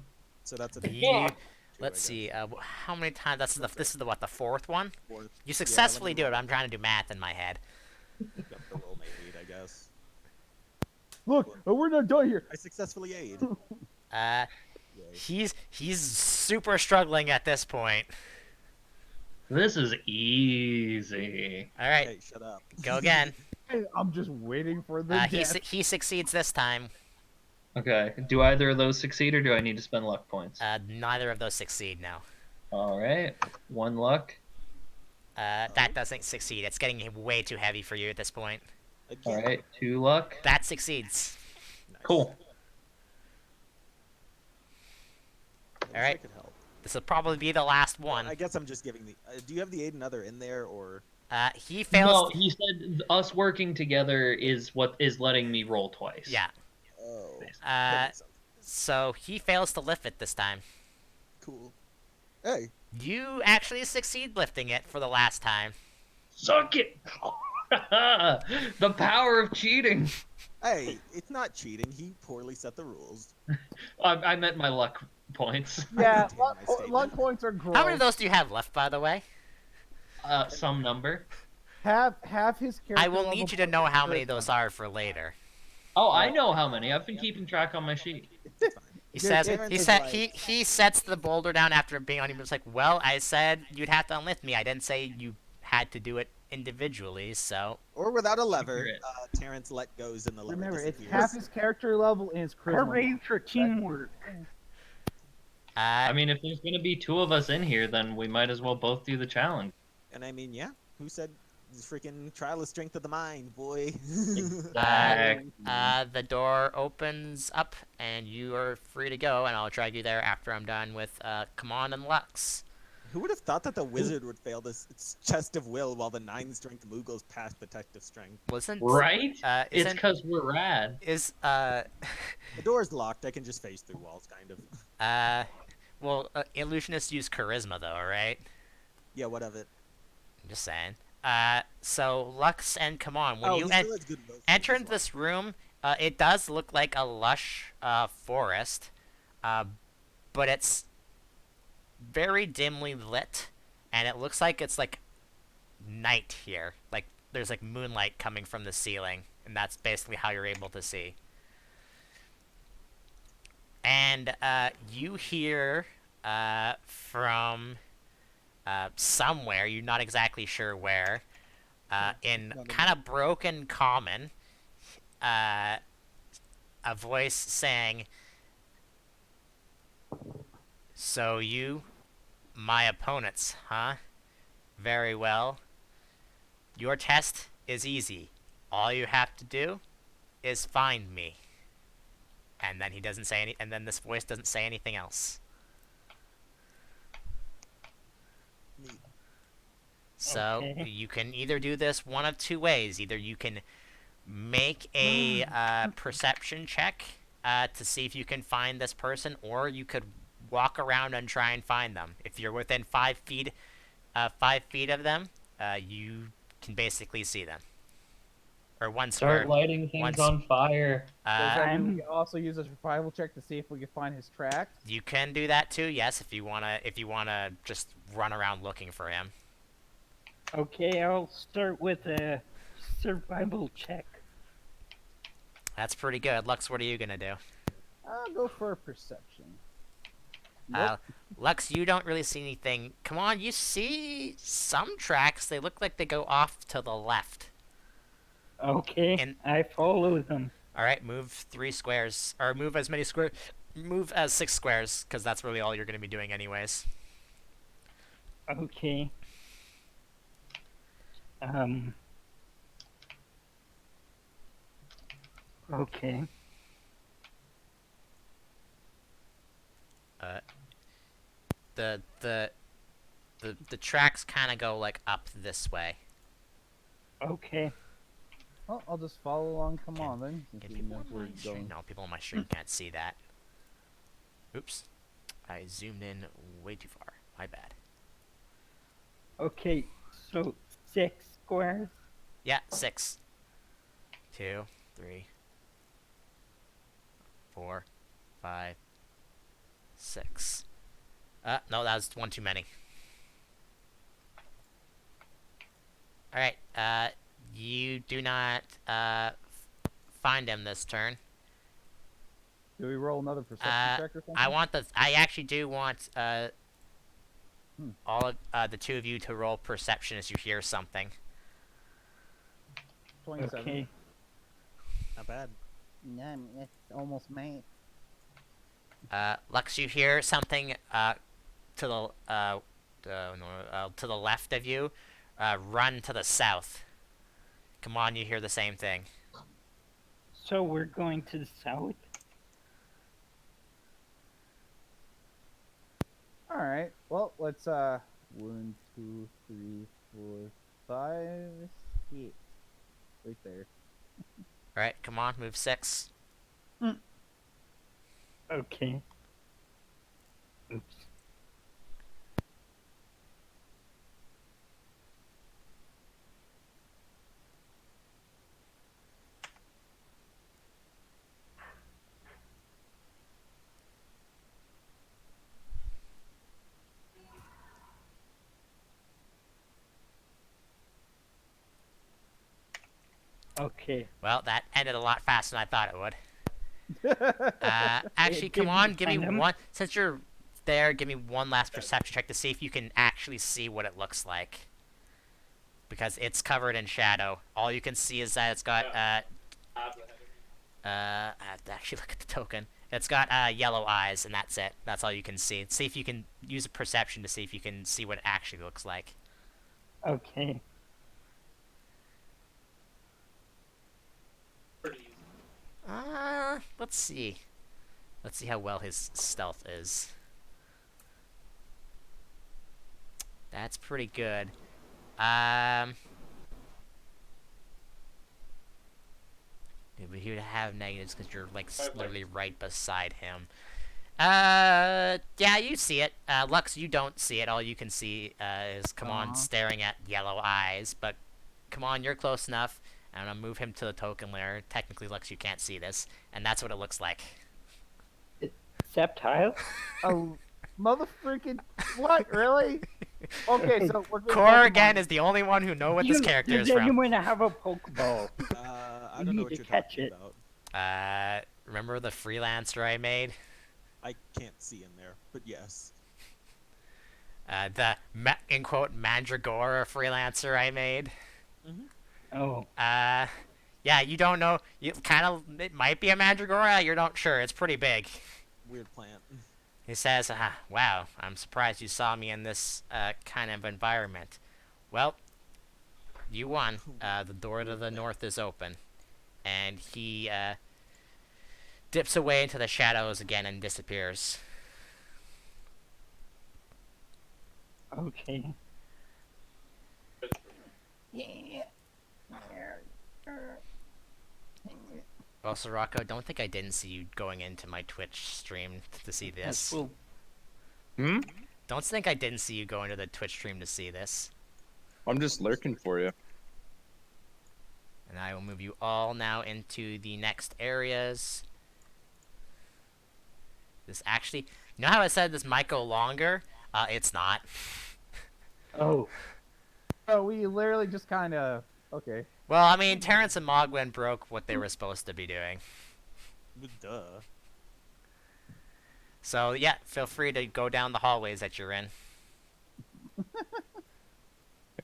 So that's a You, two, let's I see. How many times? This is the what? The fourth one. guess. Fourth. You successfully do it. I'm trying to do math in my head. Got the roll made, I guess. Look, we're not done here. I successfully aid. Uh, Yay. he's super struggling at this point. This is easy. All right, Hey, shut up. go again. I'm just waiting for the death. He succeeds this time. Okay. Do either of those succeed, or do I need to spend luck points? Neither of those succeed now. All right. One luck. That doesn't succeed. It's getting way too heavy for you at this point. Again. All right. Two luck. That succeeds. Nice. Cool. I wish I Alright. could help. This will probably be the last I one. guess I'm just giving the. Do you have the aid and other in there, or? He No, fails. he said us working together is what is letting me roll twice. Yeah. Oh. that Uh, makes sense. so he fails to lift it this time. Cool. Hey. You actually succeed lifting it for the last time. Suck it. The power of cheating. Hey, it's not cheating. He poorly set the rules. I meant my luck points. Yeah, maintain my statement. luck points are gross. How many of those do you have left, by the way? Some number. Have his character. I will level need you to points know for how many of charisma. those are for later. Oh, I know how many. I've been keeping track on my sheet. It's fine. He Dude, says Terrence he is said like- he sets the boulder down after being on him. It's like, well, I said you'd have to unlift me. I didn't say you had to do it individually. So Or without a lever, Secret. Terrence let goes and the lever Remember, it's disappears. half his character level and his charisma. Hooray for teamwork. I mean, if there's gonna be two of us in here, then we might as well both do the challenge. And I mean, yeah. Who said freaking trial of strength of the mind, boy? Exactly. the door opens up and you are free to go. And I'll drag you there after I'm done with Command and Lux. Who would have thought that the wizard would fail this its chest of will while the 9 strength Moogle's past detective strength? Wasn't Right? It's isn't because we're rad. is The door's locked. I can just phase through walls, kind of. well, illusionists use charisma though, right? Yeah, what of it? I'm just saying. So Lux and Command, when Oh, you he en- still has good will enter saves into as this room, it does look like a lush forest, but it's very dimly lit, and it looks like it's like night here. Like there's like moonlight coming from the ceiling, and that's basically how you're able to see. And you hear from somewhere, you're not exactly sure where, in kind of broken common, a voice saying, "So you, my opponents, huh? Very well. Your test is easy. All you have to do is find me." And then he doesn't say any. And then this voice doesn't say anything else. Neat. So Okay. you can either do this one of two ways. Either you can make a perception check to see if you can find this person, or you could walk around and try and find them. If you're within 5 feet, 5 feet of them, you can basically see them. or one Start square. lighting things once- on fire. Does that mean we I'm- can also use a survival check to see if we can find his tracks? You can do that too, yes, if you wanna just run around looking for him. Okay, I'll start with a survival check. That's pretty good. Lux, what are you gonna do? I'll go for a perception. Uh, Lux, you don't really see anything. Come on, you see some tracks. They look like they go off to the left. Okay, And- I follow them. All right, move 3 squares, or move as many square, move as 6 squares, because that's really all you're gonna be doing anyways. Okay. Okay. The tracks kind of go like up this way. Okay. Well, I'll just follow along. Come Can- on then. Since Can we people know on where my we're stream? going. No, people on my stream can't see that. Oops, I zoomed in way too far. My bad. Okay, so 6 squares. Yeah, 6. 2, 3, 4, 5, 6. No, that was one too many. Alright, you do not, find him this turn. Do we roll another perception check or something? I actually do want, Hmm. all of, the 2 of you to roll perception as you hear something. 27. Okay. Not bad. Yeah, it's almost May. Lux, you hear something, to the left of you. Run to the south. Come on, you hear the same thing. So we're going to the south. All right. Well, let's 1, 2, 3, 4, 5, 6. Right there. Alright, come on, move 6. Okay. Oops. Okay. Well, that ended a lot faster than I thought it would. Actually, It come on, didn't give me kind of. one. Since you're there, give me one last perception check to see if you can actually see what it looks like. Because it's covered in shadow. All you can see is that it's got, I have to actually look at the token. It's got, yellow eyes, and that's it. That's all you can see. See if you can use a perception to see if you can see what it actually looks like. Okay. Let's see. Let's see how well his stealth is. That's pretty good. He would have negatives because you're like literally right beside him. Yeah, you see it. Lux, you don't see it. All you can see is come on staring at yellow eyes. But come on, you're close enough. I'm gonna move him to the token layer. Technically, Lux, you can't see this, and that's what it looks like. Septile? Oh, mother freaking what? Really? Okay, so we're going Core again is the only one who know what this character is Does from. anyone have a Pokeball? I You don't know need what to you're catch talking it. about. Remember the freelancer I made? I can't see in there, but yes. The in quote Mandragora freelancer I made. Oh. Yeah, you don't know. You kind of it might be a Mandragora. You're not sure. It's pretty big. Weird plant. He says, "Wow, I'm surprised you saw me in this kind of environment." Well, you won. The door to the north is open, and he dips away into the shadows again and disappears. Okay. Well, Sirocco, don't think I didn't see you going into my Twitch stream to see this. Well, Hmm? Don't think I didn't see you go into the Twitch stream to see this. I'm just lurking for you. And I will move you all now into the next areas. This actually, you know how I said this might go longer? It's not. Oh, So we literally just kind of okay. Well, I mean, Terrence and Mogwin broke what they were supposed to be doing. Duh. So, yeah, feel free to go down the hallways that you're in.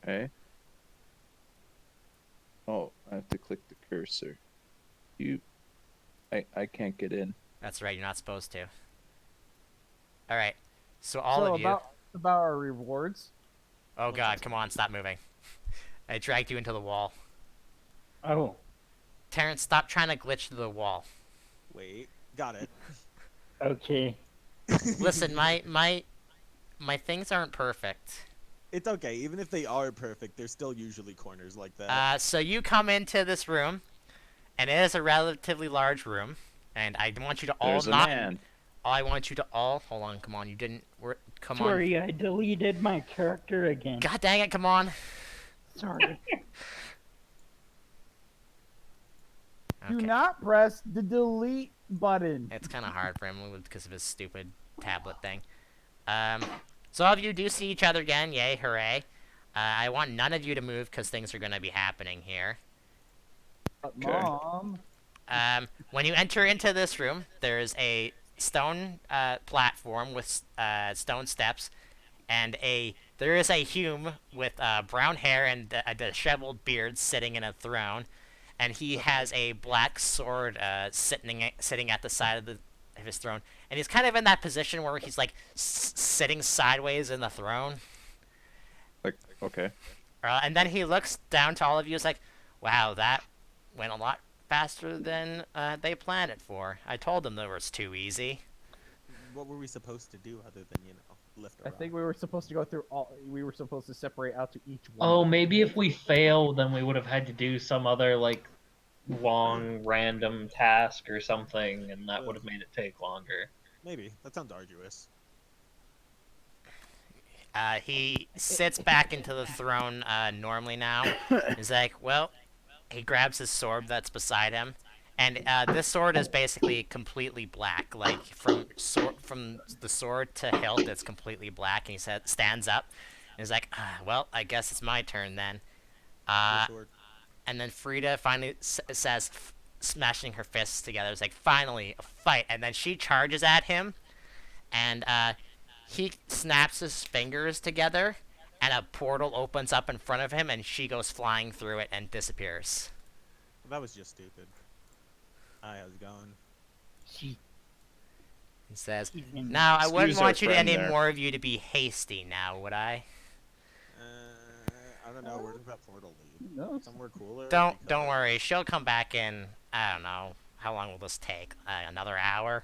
Okay. Oh, I have to click the cursor. I can't get in. That's right, you're not supposed to. Alright, so all of you... about our rewards. Oh god, come on, stop moving. I dragged you into the wall. oh, Terrence, stop trying to glitch through the wall. Wait, got it. okay. Listen, my things aren't perfect. It's okay. Even if they are perfect, there's still usually corners like that. So you come into this room, and it is a relatively large room, and I want you to all There's a not... man. I want you to all... Hold on, come on, you didn't... Come on. Sorry, I deleted my character again. God dang it, come on. Sorry. Do Okay. not press the delete button. It's kind of hard for him because of his stupid tablet thing. So all of you do see each other again. Yay, hooray. I want none of you to move because things are going to be happening here. Okay. Mom. When you enter into this room, there's a stone platform with stone steps, and there is a Hume with brown hair and a disheveled beard sitting in a throne, and he has a black sword sitting at the side of his throne, and he's kind of in that position where he's like sitting sideways in the throne. Like, okay. And then he looks down to all of you. It's like, wow, that went a lot faster than they planned it for. I told them that it was too easy. What were we supposed to do other than, lift a I rock? think we were supposed to go through all. We were supposed to separate out to each one. Oh, maybe if we fail, then we would have had to do some other like long random task or something, and that would have made it take longer. Maybe. That sounds arduous. He sits back into the throne normally now. He's like, well, he grabs his sword that's beside him, and this sword is basically completely black. Like from the sword to hilt, it's completely black. And he stands up, and he's like, well, I guess it's my turn then. Your sword. And then Frida finally says, smashing her fists together, it's like, finally, a fight. And then she charges at him, and he snaps his fingers together, and a portal opens up in front of him, and she goes flying through it and disappears. Well, that was just stupid. Hi, how's it going? She, He says, he's in. now, I wouldn't Excuse our want you to friend any there. more of you to be hasty now, would I? I don't know. Where does that portal lead? No. Somewhere cooler? Don't Because- worry, she'll come back in, I don't know, how long will this take? Another hour?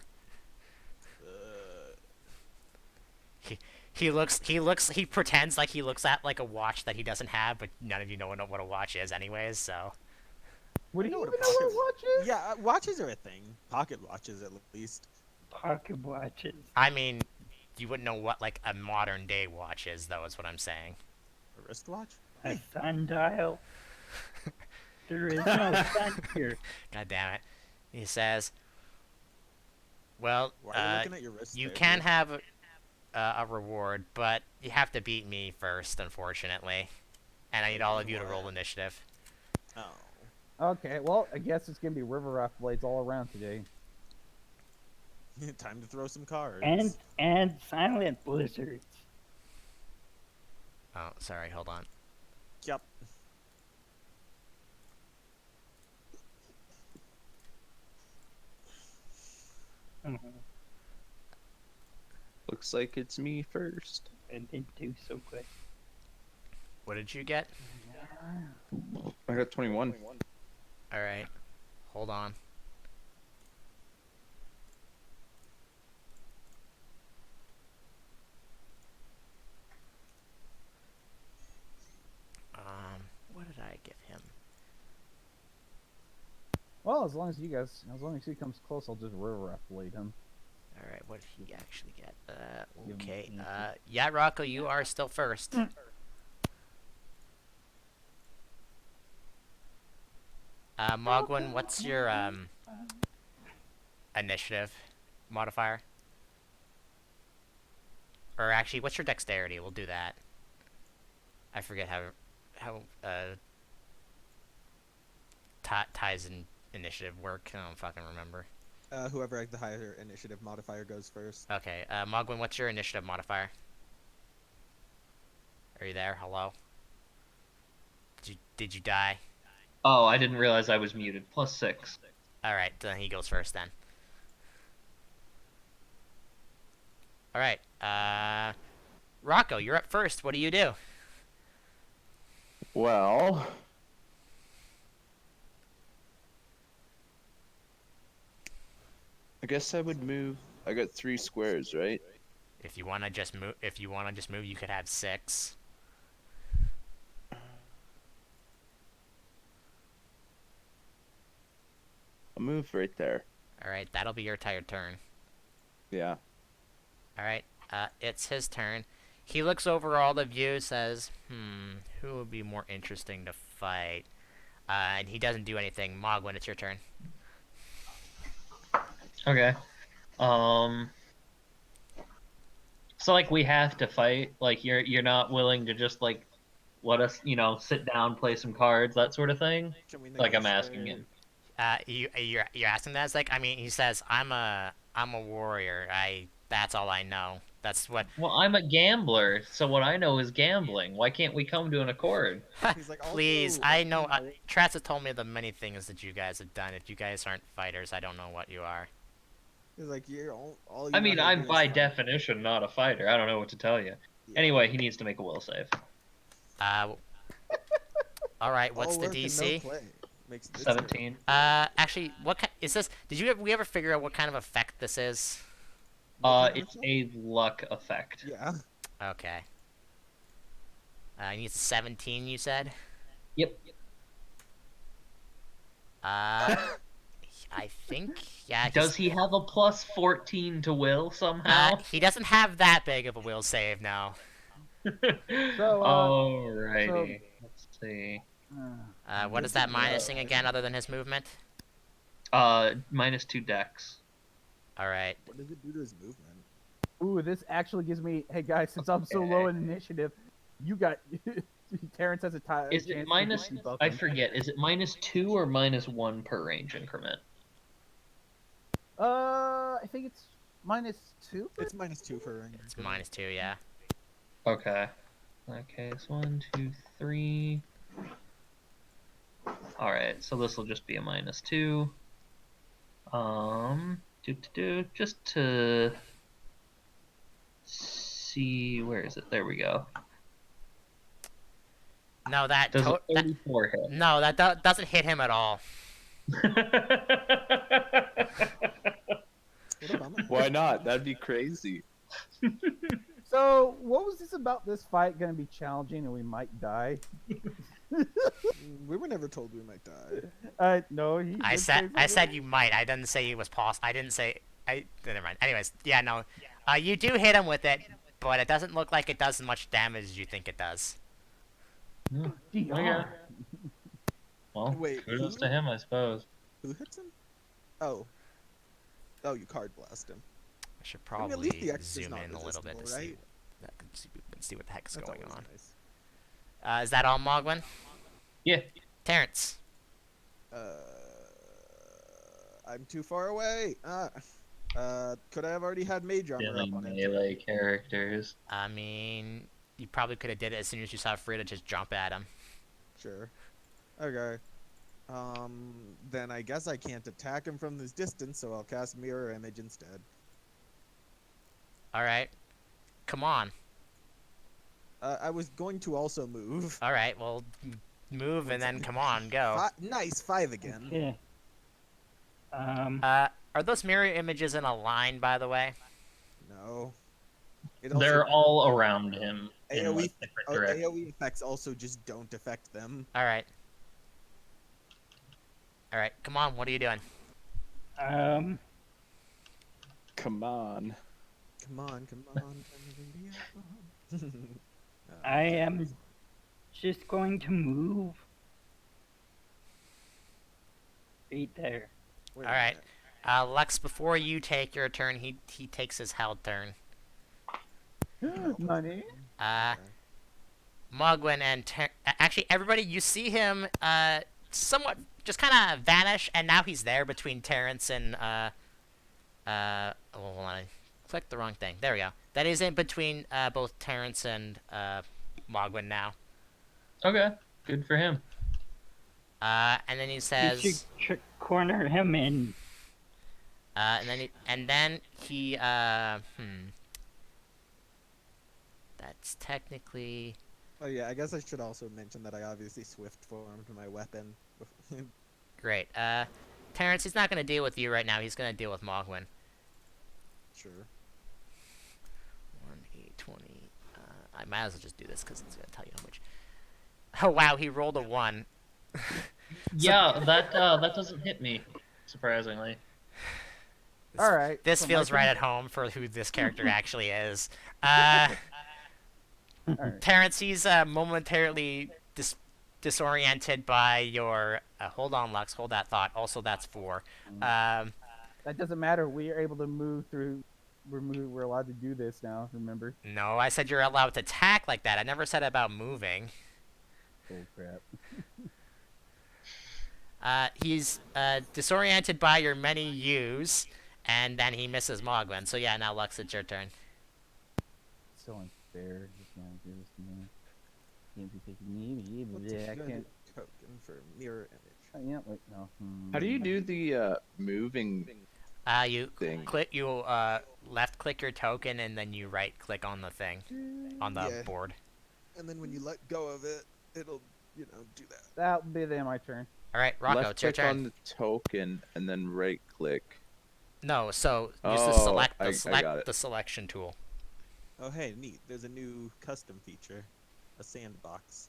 He pretends like he looks at like a watch that he doesn't have, but none of you know what a watch is anyways, so. What do I you know even what a know what a pocket- watch is? Yeah, watches are a thing. Pocket watches, at least. Pocket watches. I mean, you wouldn't know what like a modern day watch is, though, is what I'm saying. A wristwatch? A sundial. There is no sun here. God damn it. He says, well, Why are you looking at your wrist? you there, can dude? have a reward, but you have to beat me first, unfortunately. And I need all of you to roll initiative. Oh. Okay, well, I guess it's gonna be river raft blades all around today. Time to throw some cards. And silent blizzards. Oh, sorry, hold on. Yep. Oh, Looks like it's me first. and they do so quick. What did you get? I got 21. Alright. Hold on. What did I give him? Well, as long as he comes close, I'll just river raft blade him. Alright, what did he actually get? Give him Okay. initiative. Yeah, Rocco, you are still first. Mogwin, what's your initiative modifier? Or actually, what's your dexterity? We'll do that. I forget how ties and initiative work. I don't fucking remember. Whoever had the higher initiative modifier goes first. Okay, Mogwin, what's your initiative modifier? Are you there? Hello? Did you die? Oh, I didn't realize I was muted. +6. Alright, then he goes first then. Alright, Rocco, you're up first. What do you do? Well, I guess I would move. I got 3 squares, right? If you wanna just move, you could have 6. I'll move right there. Alright, that'll be your entire turn. Yeah. Alright, it's his turn. He looks over all of you, says, who would be more interesting to fight? And he doesn't do anything. Mogwin, it's your turn. Okay. So like we have to fight. Like you're not willing to just like let us, sit down, play some cards, that sort of thing. Can we Like I'm negotiate? asking him. You're asking that? It's like, I mean, he says, I'm a warrior. That's all I know. That's what. Well, I'm a gambler, so what I know is gambling. Why can't we come to an accord? He's like, Please, also, I know. Travis has told me the many things that you guys have done. If you guys aren't fighters, I don't know what you are. He's like, you're all you I mean, know how to I'm do by is fight. definition not a fighter. I don't know what to tell you. Yeah. Anyway, he needs to make a will save. All right. What's All the work and no DC? play makes it 17. Actually, is this? We ever figure out what kind of effect this is? It's a luck effect. Yeah. Okay. He needs a 17, you said? Yep. I think, yeah. Does he have a +14 to will somehow? He doesn't have that big of a will save now. Alrighty. Let's see. What is that minusing again, other than his movement? -2 dex. All right. What does it do to his movement? Ooh, this actually gives me. Hey guys, since I'm so low in initiative, you got. Terrence has a tie. Is it minus? I forget. Is it -2 or -1 per range increment? I think it's -2. It's -2 for ring. It's -2, yeah. Okay. Okay, it's 1, 2, 3. Alright, so this will just be a -2. Just to see, where is it? There we go. No, that, Does a that 34 hit? no, that doesn't hit him at all. What a bummer. Why not? That'd be crazy. So, what was this about this fight going to be challenging and we might die? We were never told we might die. No, he. I did say said something. you might. I didn't say it was possible. I didn't say. Never mind. Anyways, yeah, no. You do hit him with it, but it doesn't look like it does as much damage as you think it does. DR. Okay. Well, Wait, kudos who? to him, I suppose. Who hits him? Oh. Oh, you card blast him. I should I mean, probably at least the X is zoom not in a little bit to resistible, see, right? see what the heck's That's going always on. nice. Is that all, Mogwin? Yeah. Terrence. I'm too far away. Could I have already had mage armor Silly up on him? melee characters. I mean, you probably could have did it as soon as you saw Frida just jump at him. Sure. Okay. Then I guess I can't attack him from this distance, so I'll cast mirror image instead. All right. Come on. I was going to also move. All right. Well, move and then come on, go. Nice 5 again. Okay. Are those mirror images in a line, by the way? No. It They're all around him in AoE like, different directions. AoE effects also just don't affect them. All right. All right. Come on. What are you doing? Come on. Come on, come on. I am just going to move. Right there. Wait a All right. minute. Lux, before you take your turn, he takes his held turn. Money. Uh, Okay. Mogwin and actually everybody, you see him somewhat just kind of vanish, and now he's there between Terrence and oh, hold on, I clicked the wrong thing. There we go. That is in between both Terrence and Mogwin now. Okay, good for him. And then he You says, should corner him in. and then he That's technically Oh yeah, I guess I should also mention that I obviously swift formed my weapon. great. Terrence, he's not gonna deal with you right now. He's gonna deal with Mogwin. Sure. 1, 8, 20. I might as well just do this because it's gonna tell you how much. Oh wow, he rolled a 1. Yeah, that doesn't hit me, surprisingly. All right. This so my feels turn. right at home for who this character actually is. All right. Terrence, he's momentarily disoriented by your. Hold on, Lux. Hold that thought. Also, that's 4. That doesn't matter. We are able to move through. We're allowed to do this now. Remember? No, I said you're allowed to attack like that. I never said about moving. Oh crap. He's disoriented by your many U's, and then he misses Mogwin. So yeah, now Lux, it's your turn. So unfair. Just gonna do this to me. Can't be taking me. What Yeah, did I you can't. token for mirror image? Yeah, wait, no. How do you do the moving You thing? click. You left click your token, and then you right click on the thing on the Yeah. board. And then when you let go of it, it'll, do that. That'll be then my turn. All right, Rocco, Left it's your click turn. on the token and then right click. No, so use the Oh, select I got it. the selection tool. Oh hey, neat. There's a new custom feature, a sandbox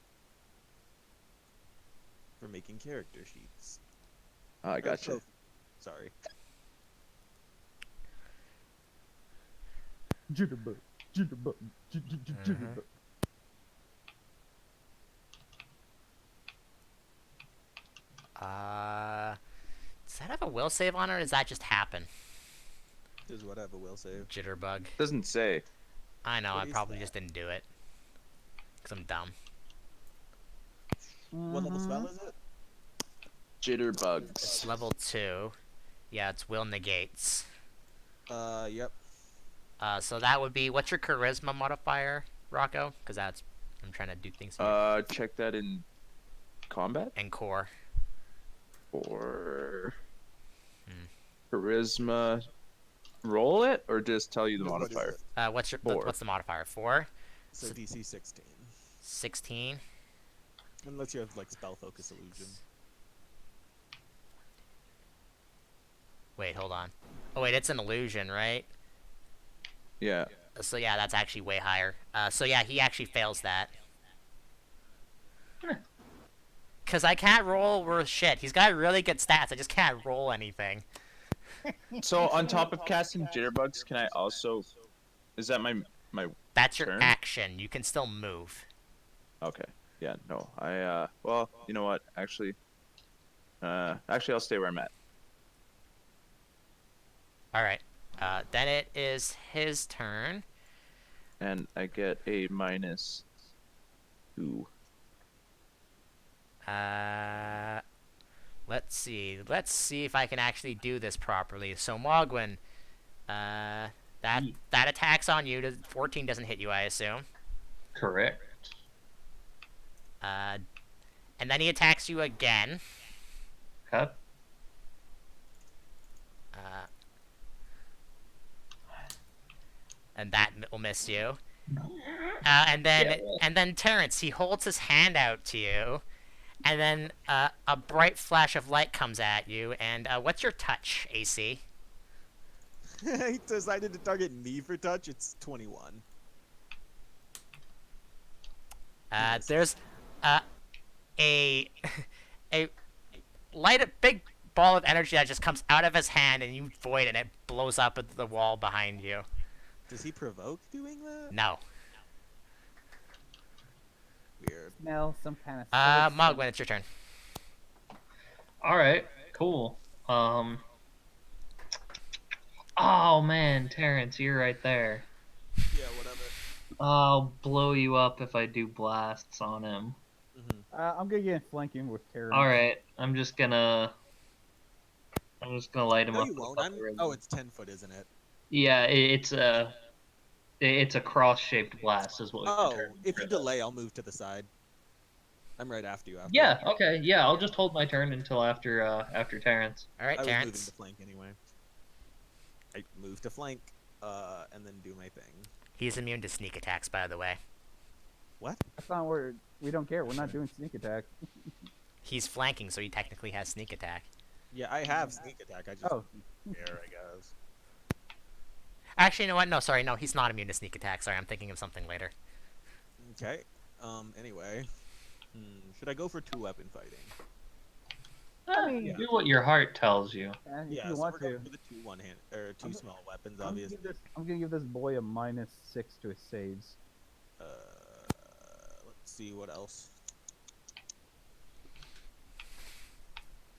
for making character sheets. Oh, I Or gotcha. trophy- Sorry. Jitterbug. Jitterbug. Jitterbug. Does that have a will save on it, or does that just happen? Is whatever will save. Jitterbug. Doesn't say. I know, What I is probably that? just didn't do it. Because I'm dumb. What level spell is it? Jitterbugs. It's level 2. Yeah, it's will negates. Yep. So that would be, what's your charisma modifier, Rocco? Because that's, I'm trying to do things here. Check that in combat And core. or charisma. Roll it or just tell you the What is modifier. it? What's your, 4. what's the modifier? 4? So DC 16. 16? Unless you have like spell focus illusion. Wait, hold on. Oh wait, it's an illusion, right? Yeah. So yeah, that's actually way higher. So yeah, he actually fails that. Cause I can't roll worth shit. He's got really good stats. I just can't roll anything. So on top of casting jitterbugs, can I also? Is that my? That's your Turn? action. You can still move. Okay. Yeah. No. Well, you know what? Actually, I'll stay where I'm at. All right. Then it is his turn. And I get a -2. Let's see. Let's see if I can actually do this properly. So Mogwin, that attacks on you. 14 doesn't hit you, I assume. Correct. And then he attacks you again. Okay. And that will miss you. And then Yeah, well. and then Terrence, he holds his hand out to you, and then a bright flash of light comes at you. And what's your touch, AC? He decided to target me for touch. It's 21. Nice. There's a a big ball of energy that just comes out of his hand, and you void, and it blows up at the wall behind you. Does he provoke doing that? No. Weird. Smell some kind of. Mogwin, it's your turn. All right. Cool. Oh man, Terrence, you're right there. Yeah, whatever. I'll blow you up if I do blasts on him. I'm gonna get flanking with Terrence. All right, I'm just gonna light him No, up. you with a won't. couple Oh, of- it's 10 foot, isn't it? Yeah, it's a cross-shaped blast, is what we've Oh, determined if for you this. delay, I'll move to the side. I'm right after you. After. Yeah. Okay. Yeah, I'll just hold my turn until after Terrence. All right, I was moving Terrence. to flank anyway. I move to flank, and then do my thing. He's immune to sneak attacks, by the way. What? That's not where we don't care. We're not doing sneak attack. He's flanking, so he technically has sneak attack. Yeah, I have sneak attack. I just Oh. care, I guess. Actually, you know what? No, sorry, no, he's not immune to sneak attack. Sorry, I'm thinking of something later. Okay. Anyway, should I go for 2-weapon fighting? mean, Do what your heart tells you. And if Yeah, you so want we're going to, for the 2 one hand or 2 I'm- small weapons, I'm gonna, obviously. I'm gonna give this boy a -6 to his saves. Let's see what else.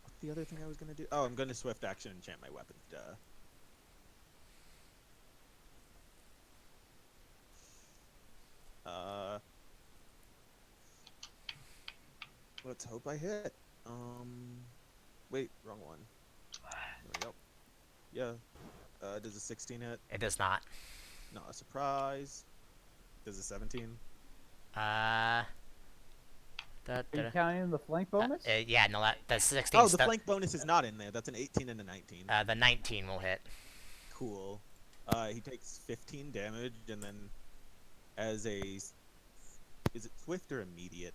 What's the other thing I was gonna do? Oh, I'm gonna swift action enchant my weapons. Duh. Let's hope I hit. Wait, wrong one. There we go. Yeah. Does a 16 hit? It does not. Not a surprise. Does a 17? Da, Are you da, counting the flank bonus? yeah, no, that's 16. Oh, the flank bonus is not in there. That's an 18 and a 19. The 19 will hit. Cool. He takes 15 damage, and then as a... Is it swift or immediate?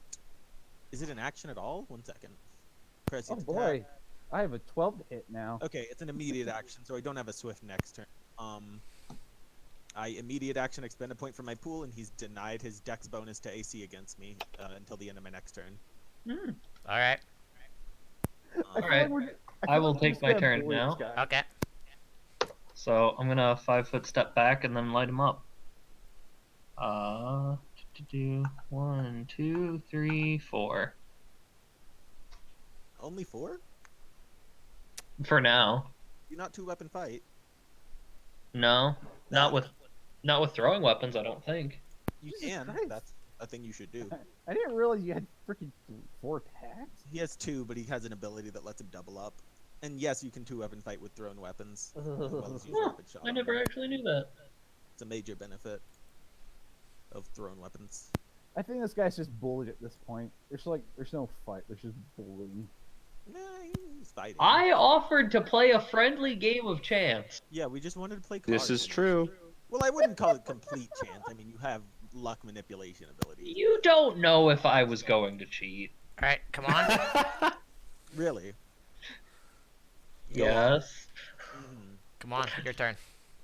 Is it an action at all? 1 second. Press Oh attack. boy, I have a 12 to hit now. Okay, it's an immediate action, so I don't have a swift next turn. I immediate action expend a point from my pool, and he's denied his dex bonus to AC against me until the end of my next turn. All right. I feel Alright. like we're- I feel will like we're take just my gonna turn bully now. this guy. Okay. So I'm gonna 5-foot step back and then light him up. Do 1, 2, 3, 4. Only 4? For now, You're not 2-weapon fight. no, not with throwing weapons. I don't think. You Jesus can. Christ. That's a thing you should do. I didn't realize you had freaking 4 attacks. He has 2, but he has an ability that lets him double up. And yes, you can 2-weapon fight with thrown weapons, as well as use Huh, rapid shot. I never actually knew that. It's a major benefit of thrown weapons. I think this guy's just bullied at this point. There's no fight. There's just bullying. Nah, he's fighting. I offered to play a friendly game of chance. Yeah, we just wanted to play cards. This is true. Well, I wouldn't call it complete chance. I mean, you have luck manipulation ability. You don't know if I was going to cheat. All right, come on. Really? Yes. Come on, your turn.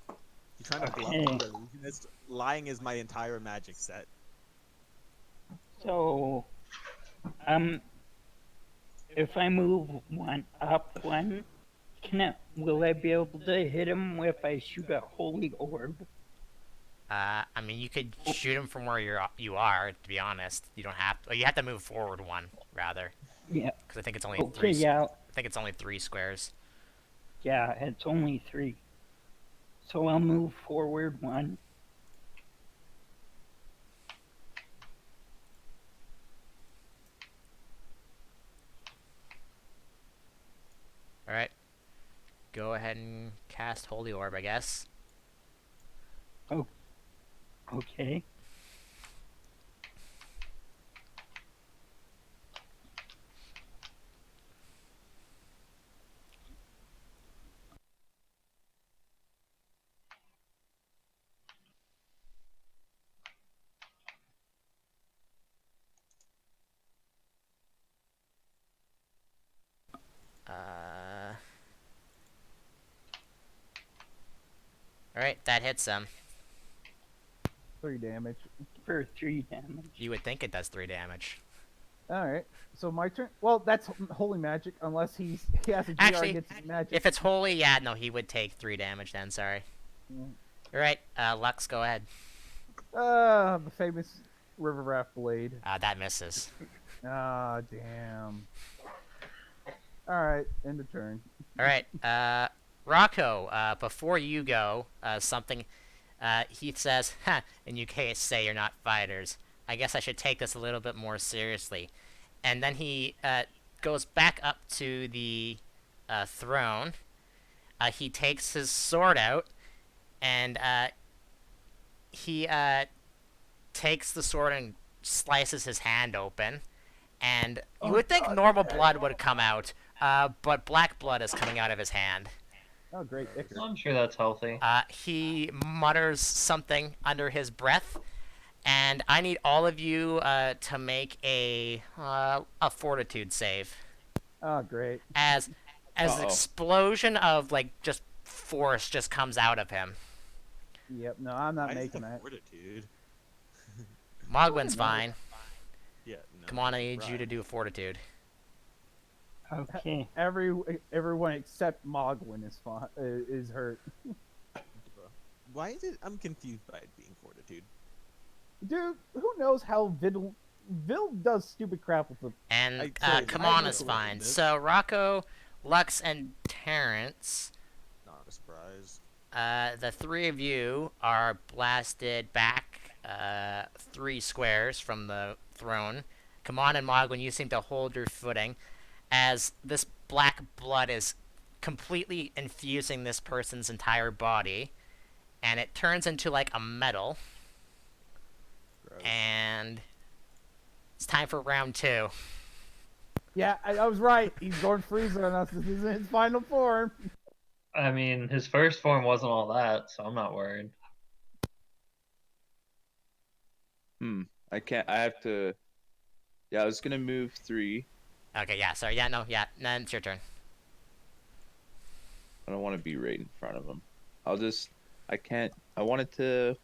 You're trying to bluff Okay. the illusionist. Lying is my entire magic set. So, if I move one up one, will I be able to hit him if I shoot a holy orb? I mean, you could shoot him from where you are. To be honest, you don't have. You have to move forward one rather, Yeah. because I think it's only Okay. three. Yeah. I think it's only 3 squares. Yeah. It's only 3. So I'll move forward 1. All right. Go ahead and cast Holy Orb, I guess. Okay. All right, that hits him. 3 damage. For 3 damage. You would think it does 3 damage. All right. So my turn. Well, that's holy magic, unless he has a GR Actually, against his magic. If it's holy, yeah, no, he would take 3 damage then. Sorry. Mm. All right, Lux, go ahead. The famous river raft blade. That misses. Ah, damn. All right, end of turn. All right, Rocco. Before you go, Heath says, "Huh," and you can't say you're not fighters. I guess I should take this a little bit more seriously. And then he goes back up to the throne. He takes his sword out, and he takes the sword and slices his hand open. And you would think normal blood would come out, but black blood is coming out of his hand. Oh, great, Icker. I'm sure that's healthy. He mutters something under his breath, and I need all of you to make a fortitude save. Oh, great. As an Uh-oh. explosion of like just force just comes out of him. Yep. No, I'm not Why is it making that. fortitude? Mogwin's no. fine. Yeah. No, Come on, I need you right. to do a fortitude. Okay. Everyone except Mogwin is hurt. Why is it? I'm confused by it being fortitude. Dude, who knows how Vil does stupid crap with the. And sorry, come I on was is a little fine. bit. So Rocco, Lux, and Terrence, Not a surprise. the three of you are blasted back 3 squares from the throne. Come on and Mogwin, you seem to hold your footing as this black blood is completely infusing this person's entire body, and it turns into like a metal. Gross. And it's time for round 2. Yeah, I was right. He's going freezer on us. This is his final form. I mean, his first form wasn't all that, so I'm not worried. I can't. I have to. Yeah, I was gonna move 3. Okay, yeah, sorry, yeah, no, yeah, then it's your turn. I don't want to be right in front of him. I'll just. I can't. I wanted to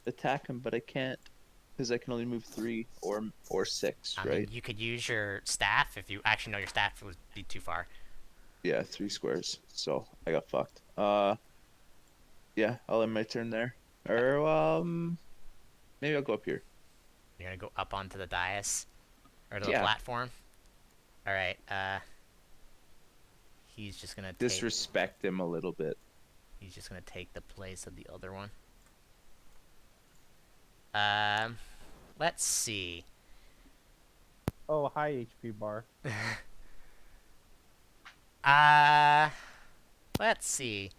attack him, but I can't because I can only move 3 or 6, I right? mean, you could use your staff if you actually know your staff would be too far. Yeah, 3 squares. So I got fucked. Yeah, I'll end my turn there. Or maybe I'll go up here. You're gonna go up onto the dais or to the Yeah. platform. All right. He's just gonna take. Disrespect him a little bit. He's just gonna take the place of the other one. Let's see. Oh, hi, HP bar. Let's see.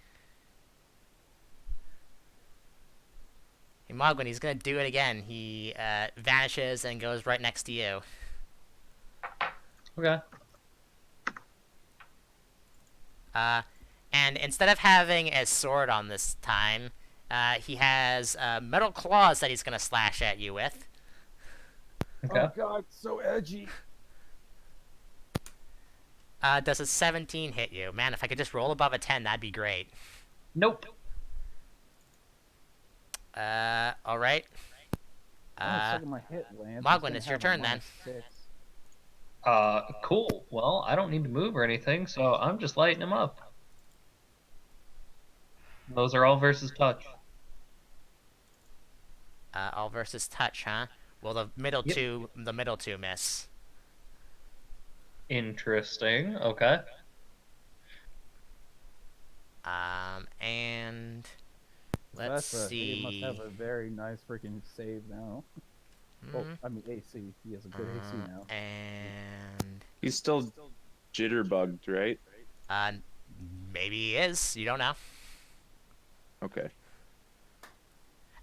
Hey, Mogwin, he's gonna do it again. He vanishes and goes right next to you. Okay. And instead of having a sword on this time, he has metal claws that he's gonna slash at you with. Okay. Oh God, so edgy. Does a 17 hit you? Man, if I could just roll above a 10, that'd be great. Nope. All right. Second my hit lands. Mogwin, it's your turn then. Cool. Well, I don't need to move or anything, so I'm just lighting him up. Those are all versus touch. All versus touch, huh? Well, the middle Yep. two miss. Interesting. Okay. And let's He must see. have a very nice freaking save now. Oh, Mhm. I mean AC. He has a good AC now. And He's still jitterbugged, right? maybe he is. You don't know. Okay.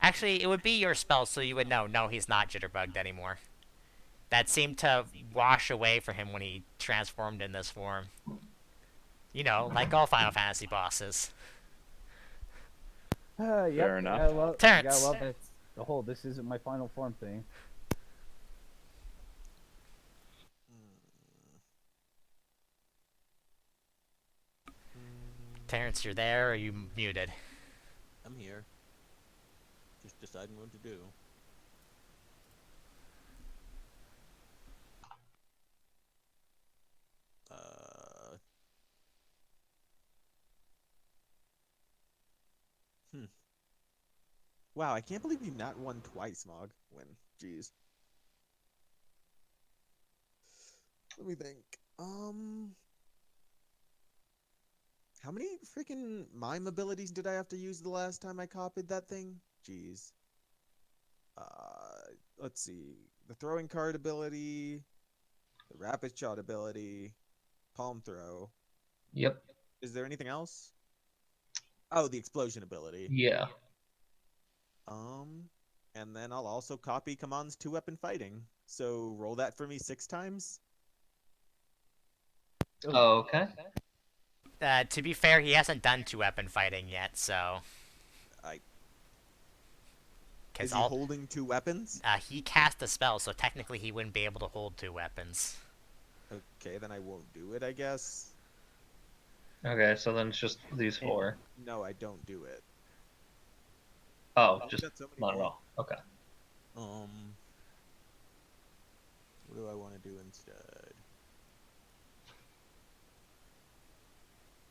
Actually, it would be your spell, so you would know. No, he's not jitterbugged anymore. That seemed to wash away for him when he transformed in this form. You know, like all Final Fantasy bosses. Yep, Fair enough. I love, Terrence. I love it. The whole "this isn't my final form" thing. Terrence, you're there, or are you muted? I'm here. Just deciding what to do. Wow, I can't believe you not won twice, Mog. When, jeez. Let me think. How many freaking mime abilities did I have to use the last time I copied that thing? Jeez. Let's see. The throwing card ability, the rapid shot ability, palm throw. Yep. Is there anything else? Oh, the explosion ability. Yeah. And then I'll also copy Kaman's 2-weapon fighting. So roll that for me 6 times. Okay. To be fair, he hasn't done 2-weapon fighting yet, so. Is Because he holding 2 weapons? he cast a spell, so technically he wouldn't be able to hold 2 weapons. Okay, then I won't do it, I guess. Okay, so then it's just these 4. No, I don't do it. Oh, I've just got so many not at more. all. Okay. What do I want to do instead?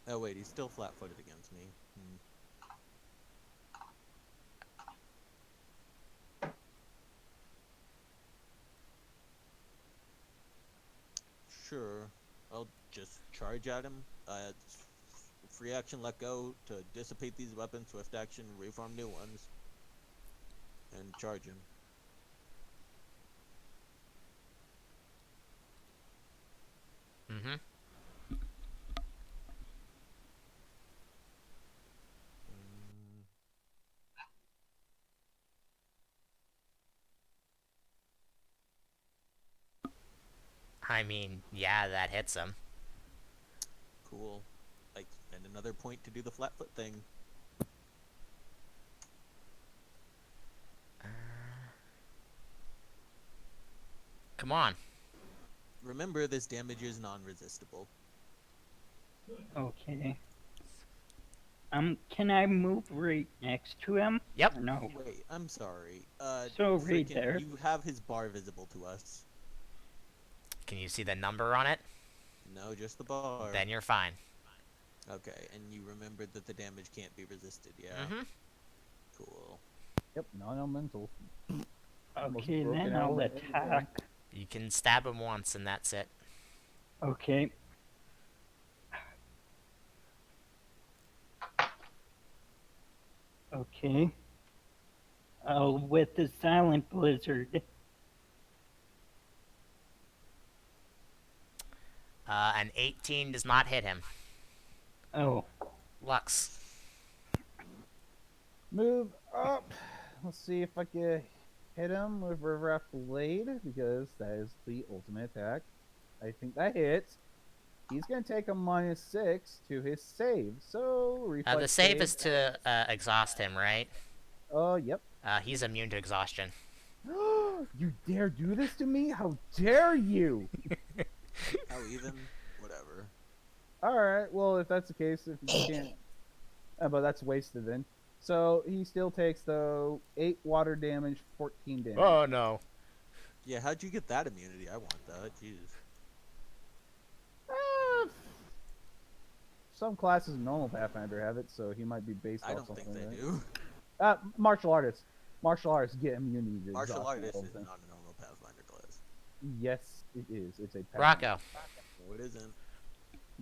Oh wait, he's still flat-footed against me. Sure, I'll just charge at him. Free action, let go to dissipate these weapons. Swift action, reform new ones, and charge him. Mm-hmm. I mean, yeah, that hits him. Cool. Like, spend another point to do the flat foot thing. Come on. Remember, this damage is non-resistible. Okay. Can I move right next to him? Yep. Or no. Wait, I'm sorry. So right freaking- there. You have his bar visible to us. Can you see the number on it? No, just the bar. Then you're fine. Okay, and you remembered that the damage can't be resisted, yeah? Mm-hmm. Cool. Yep, non-elemental. Most Okay, broken then I'll element in the game. attack. You can stab him once, and that's it. Okay. Okay. With the silent blizzard. An 18 does not hit him. Oh. Lux. Move up. Let's see if I can hit him with River Blade, because that is the ultimate attack. I think that hits. He's going to take a -6 to his save. So, reflex The save is to exhaust him, right? Oh, yep. He's immune to exhaustion. You dare do this to me? How dare you? How even? Whatever. Alright, well, if that's the case, if you can't. But that's wasted then. So, he still takes, though, 8 water damage, 14 damage. Oh, no. Yeah, how'd you get that immunity? I want that. Jeez. Some classes in normal Pathfinder have it, so he might be based I off don't something think they like do. that. Martial artists. Martial artists get immunity to Martial exhaustion artist all the is time. not a normal Pathfinder class. Yes, it is. It's a Pathfinder. Rocco. No, it isn't.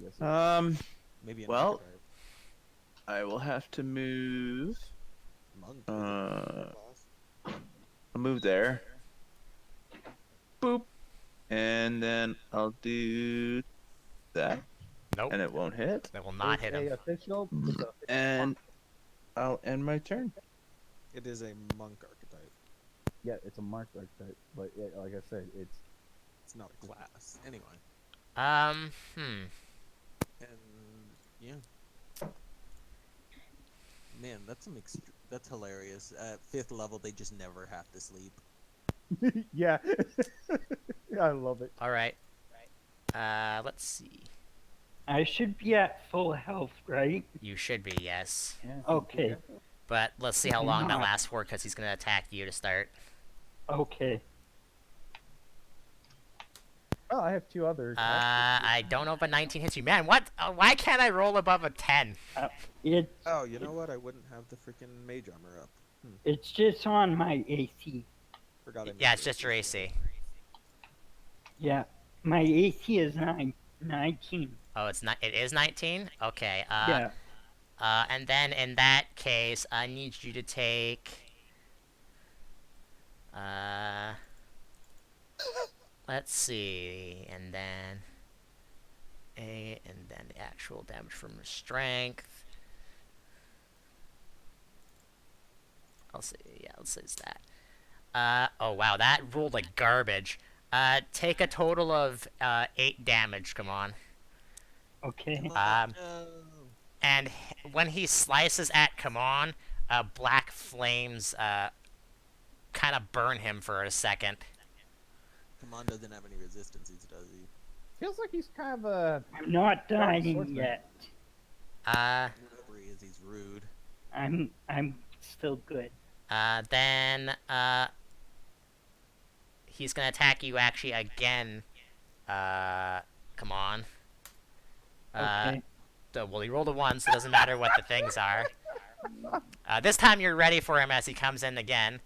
Yes, it is. Maybe an Well, archetype. I will have to move. Monk is a Pathfinder class. I'll move there. Boop. And then I'll do that, Nope. and it won't hit. That will not hit It's him. a official. It's a And I'll end my turn. It is a monk archetype. yeah, it's a marked archetype, but yeah, like I said, It's not a class. Anyway. Hmm. And yeah. Man, that's hilarious. At 5th level, they just never have to sleep. yeah. I love it. Alright. Let's see. I should be at full health, right? You should be, yes. Yeah, Okay. But let's see how long that Not. lasts for, because he's going to attack you to start. Okay. Oh, I have 2 other. I don't know if a 19 hits you. Man, what? Why can't I roll above a 10? It's Oh, you know what? I wouldn't have the freaking mage armor up. it's just on my AC. Forgot I Yeah, made it's just your AC. Yeah. My AC is 19. Oh, it's not. It is 19. Okay. Yeah. And then in that case, I need you to take. Uh, let's see, and then and then the actual damage from your strength. I'll see. Yeah, let's say it's that. Oh wow, that rolled like garbage. Take a total of 8 damage. Come on. Okay. Come on, Um, no. And when he slices at Kamon, black flames kind of burn him for a second. Come on, doesn't have any resistances, does he? Feels like he's kind of a. I'm not dying swordsman. yet. Whatever he is, he's rude. I'm still good. Then he's gonna attack you actually again. Come on. Okay. Well, he rolled a 1, so it doesn't matter what the things are. This time you're ready for him as he comes in again.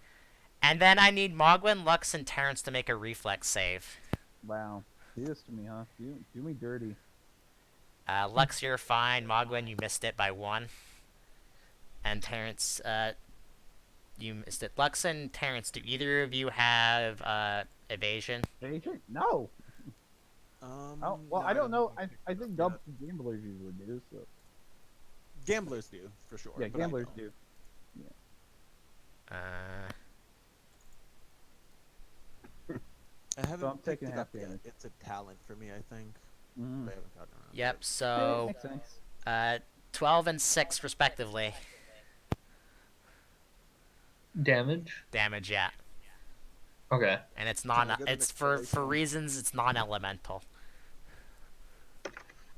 And then I need Mogwin, Lux, and Terrence to make a reflex save. Wow. Do this to me, huh? Do me dirty. Lux, you're fine. Mogwin, you missed it by 1. And Terrence, you missed it. Lux and Terrence, do either of you have evasion? Agent? No. Oh, well, no, I don't know. think I think Yeah. gamblers usually do. So Gamblers do, for sure. yeah, but I gamblers don't. do. I haven't I'm picked taking it half up yet. damage. It's a talent for me, I think. Mm. But I haven't gotten around to Yep, it. so Makes sense. 12 and 6 respectively. Damage. Damage, yeah. Okay. And it's Can I non get an it's for acceleration? reasons it's non-elemental.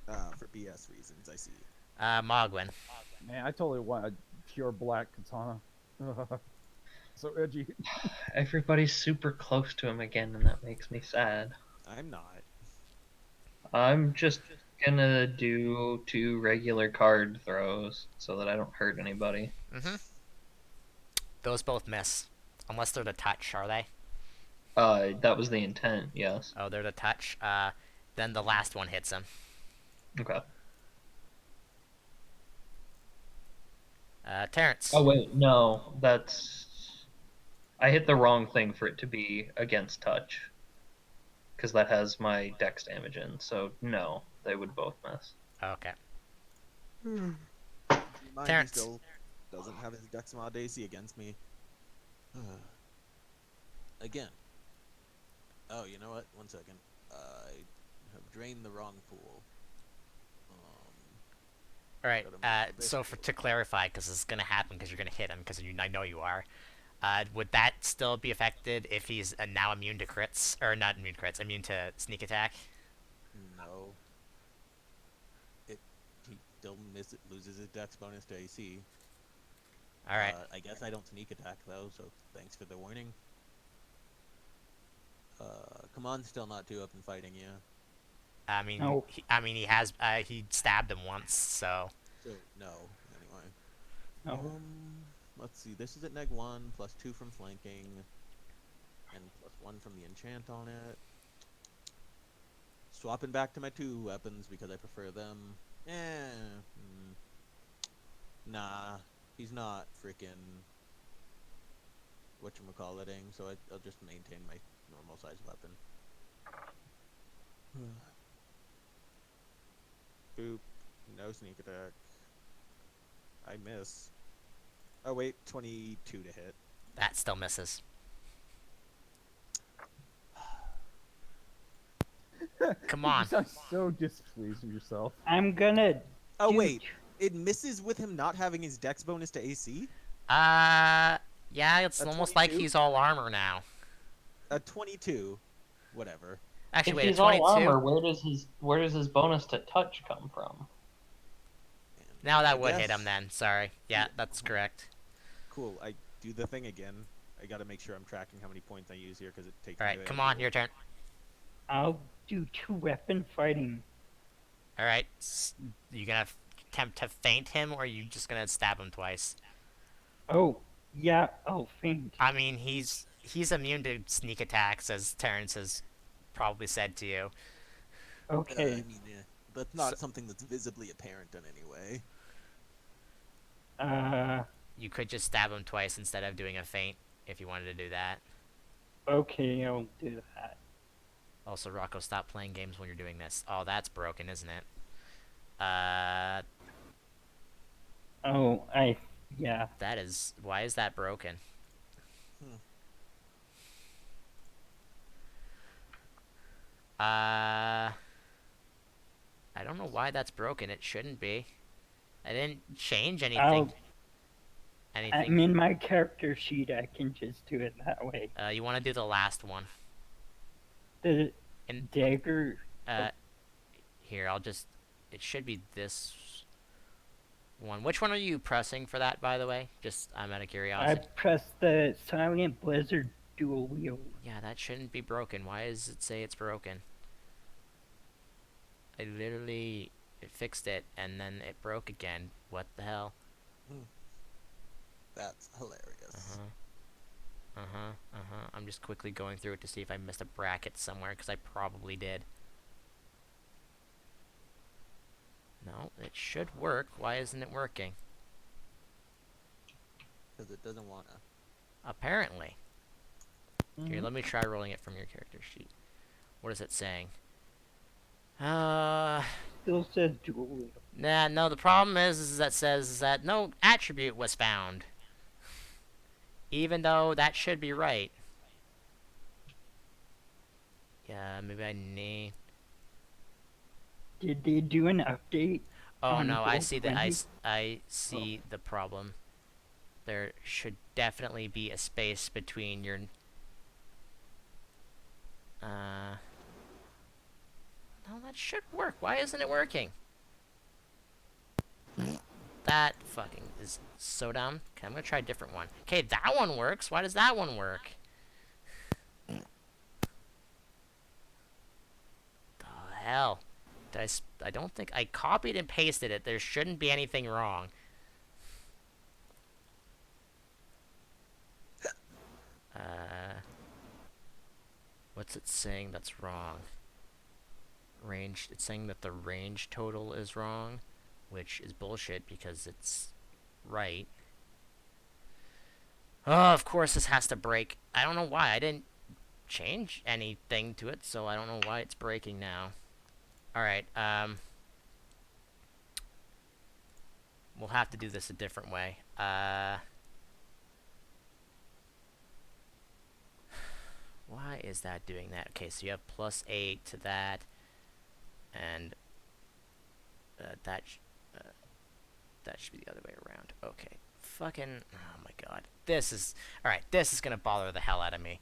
For BS reasons, I see. Mogwin. Man, I totally want a pure black katana. So edgy. Everybody's super close to him again, and that makes me sad. I'm not. I'm just gonna do 2 regular card throws so that I don't hurt anybody. Those both miss. Unless they're the touch, are they? That was the intent, yes. Oh, they're the touch. Then the last one hits him. Okay. Terrence. Oh wait, no, that's. I hit the wrong thing for it to be against touch. Because that has my dex damage in, so no, they would both miss. Okay. Mind Terrence. he still doesn't have his Dex mod AC against me. Again. Oh, you know what? 1 second. I have drained the wrong pool. All right. Gotta move a bit So to clarify, because it's gonna happen, because you're gonna hit him, because I know you are. Would that still be affected if he's now immune to crits, or not immune to crits, immune to sneak attack? No. He still loses his Dex bonus to AC. All right. I guess I don't sneak attack though, so thanks for the warning. Come on, still not too up in fighting you. I mean, No. he has. He stabbed him once, so. So no, anyway. No. Let's see. This is at -1 plus 2 from flanking, and plus 1 from the enchant on it. Swapping back to my 2 weapons because I prefer them. Nah, he's not freaking whatchamacalliting, so I'll just maintain my normal size weapon. Boop. No sneak attack. I miss. Oh wait, 22 to hit. That still misses. Come You on. sound so displeased with yourself. I'm gonna. Oh do- wait, it misses with him not having his Dex bonus to AC. Yeah, it's A almost like 22? he's all armor now. A 22, whatever. Actually, If wait, a he's all 22. armor, where does his bonus to touch come from? And Now that I would hit guess- him then. Sorry. Yeah, that's correct. Cool. I do the thing again. I gotta make sure I'm tracking how many points I use here because it takes. All me right, a come bit. on, your turn. I'll do 2-weapon fighting. All right, you gonna attempt to feint him, or are you just gonna stab him twice? Oh, yeah, I'll faint. I mean, he's immune to sneak attacks, as Terrence has probably said to you. Okay. I mean, that's not something that's visibly apparent in any way. You could just stab him twice instead of doing a feint if you wanted to do that. Okay, I'll do that. Also, Rocco, stop playing games when you're doing this. Oh, that's broken, isn't it? Oh, yeah. That is... Why is that broken? Hmm. I don't know why that's broken. It shouldn't be. I didn't change anything. I'm Anything. in my character sheet. I can just do it that way. You want to do the last one. The And dagger. here, I'll just... It should be this one. Which one are you pressing for that, by the way? Just, I'm out of I curiosity. pressed the Silent Blizzard dual wield. Yeah, that shouldn't be broken. Why does it say it's broken? I literally fixed it, and then it broke again. What the hell? That's hilarious. I'm just quickly going through it to see if I missed a bracket somewhere, because I probably did. No, it should work. Why isn't it working? Because it doesn't want to. Apparently. Mm-hmm. Here, let me try rolling it from your character sheet. What is it saying? Still says dual wield. Nah, no, the problem is that says that no attribute was found. Even though that should be right. Yeah, maybe I need... Did they do an update? Oh on no, I Gold see the 20? I see the problem. There should definitely be a space between your... No, that should work. Why isn't it working? That fucking is so dumb. Okay, I'm gonna try a different one. Okay, that one works. Why does that one work? The hell? I don't think I copied and pasted it. There shouldn't be anything wrong. What's it saying that's wrong? Range. It's saying that the range total is wrong, which is bullshit because it's right. Oh, of course this has to break. I don't know why. I didn't change anything to it, so I don't know why it's breaking now. Alright, we'll have to do this a different way. Why is that doing that? Okay, so you have +8 to that, and that should be the other way around. Okay, fucking, oh my god, this is, alright, this is gonna bother the hell out of me.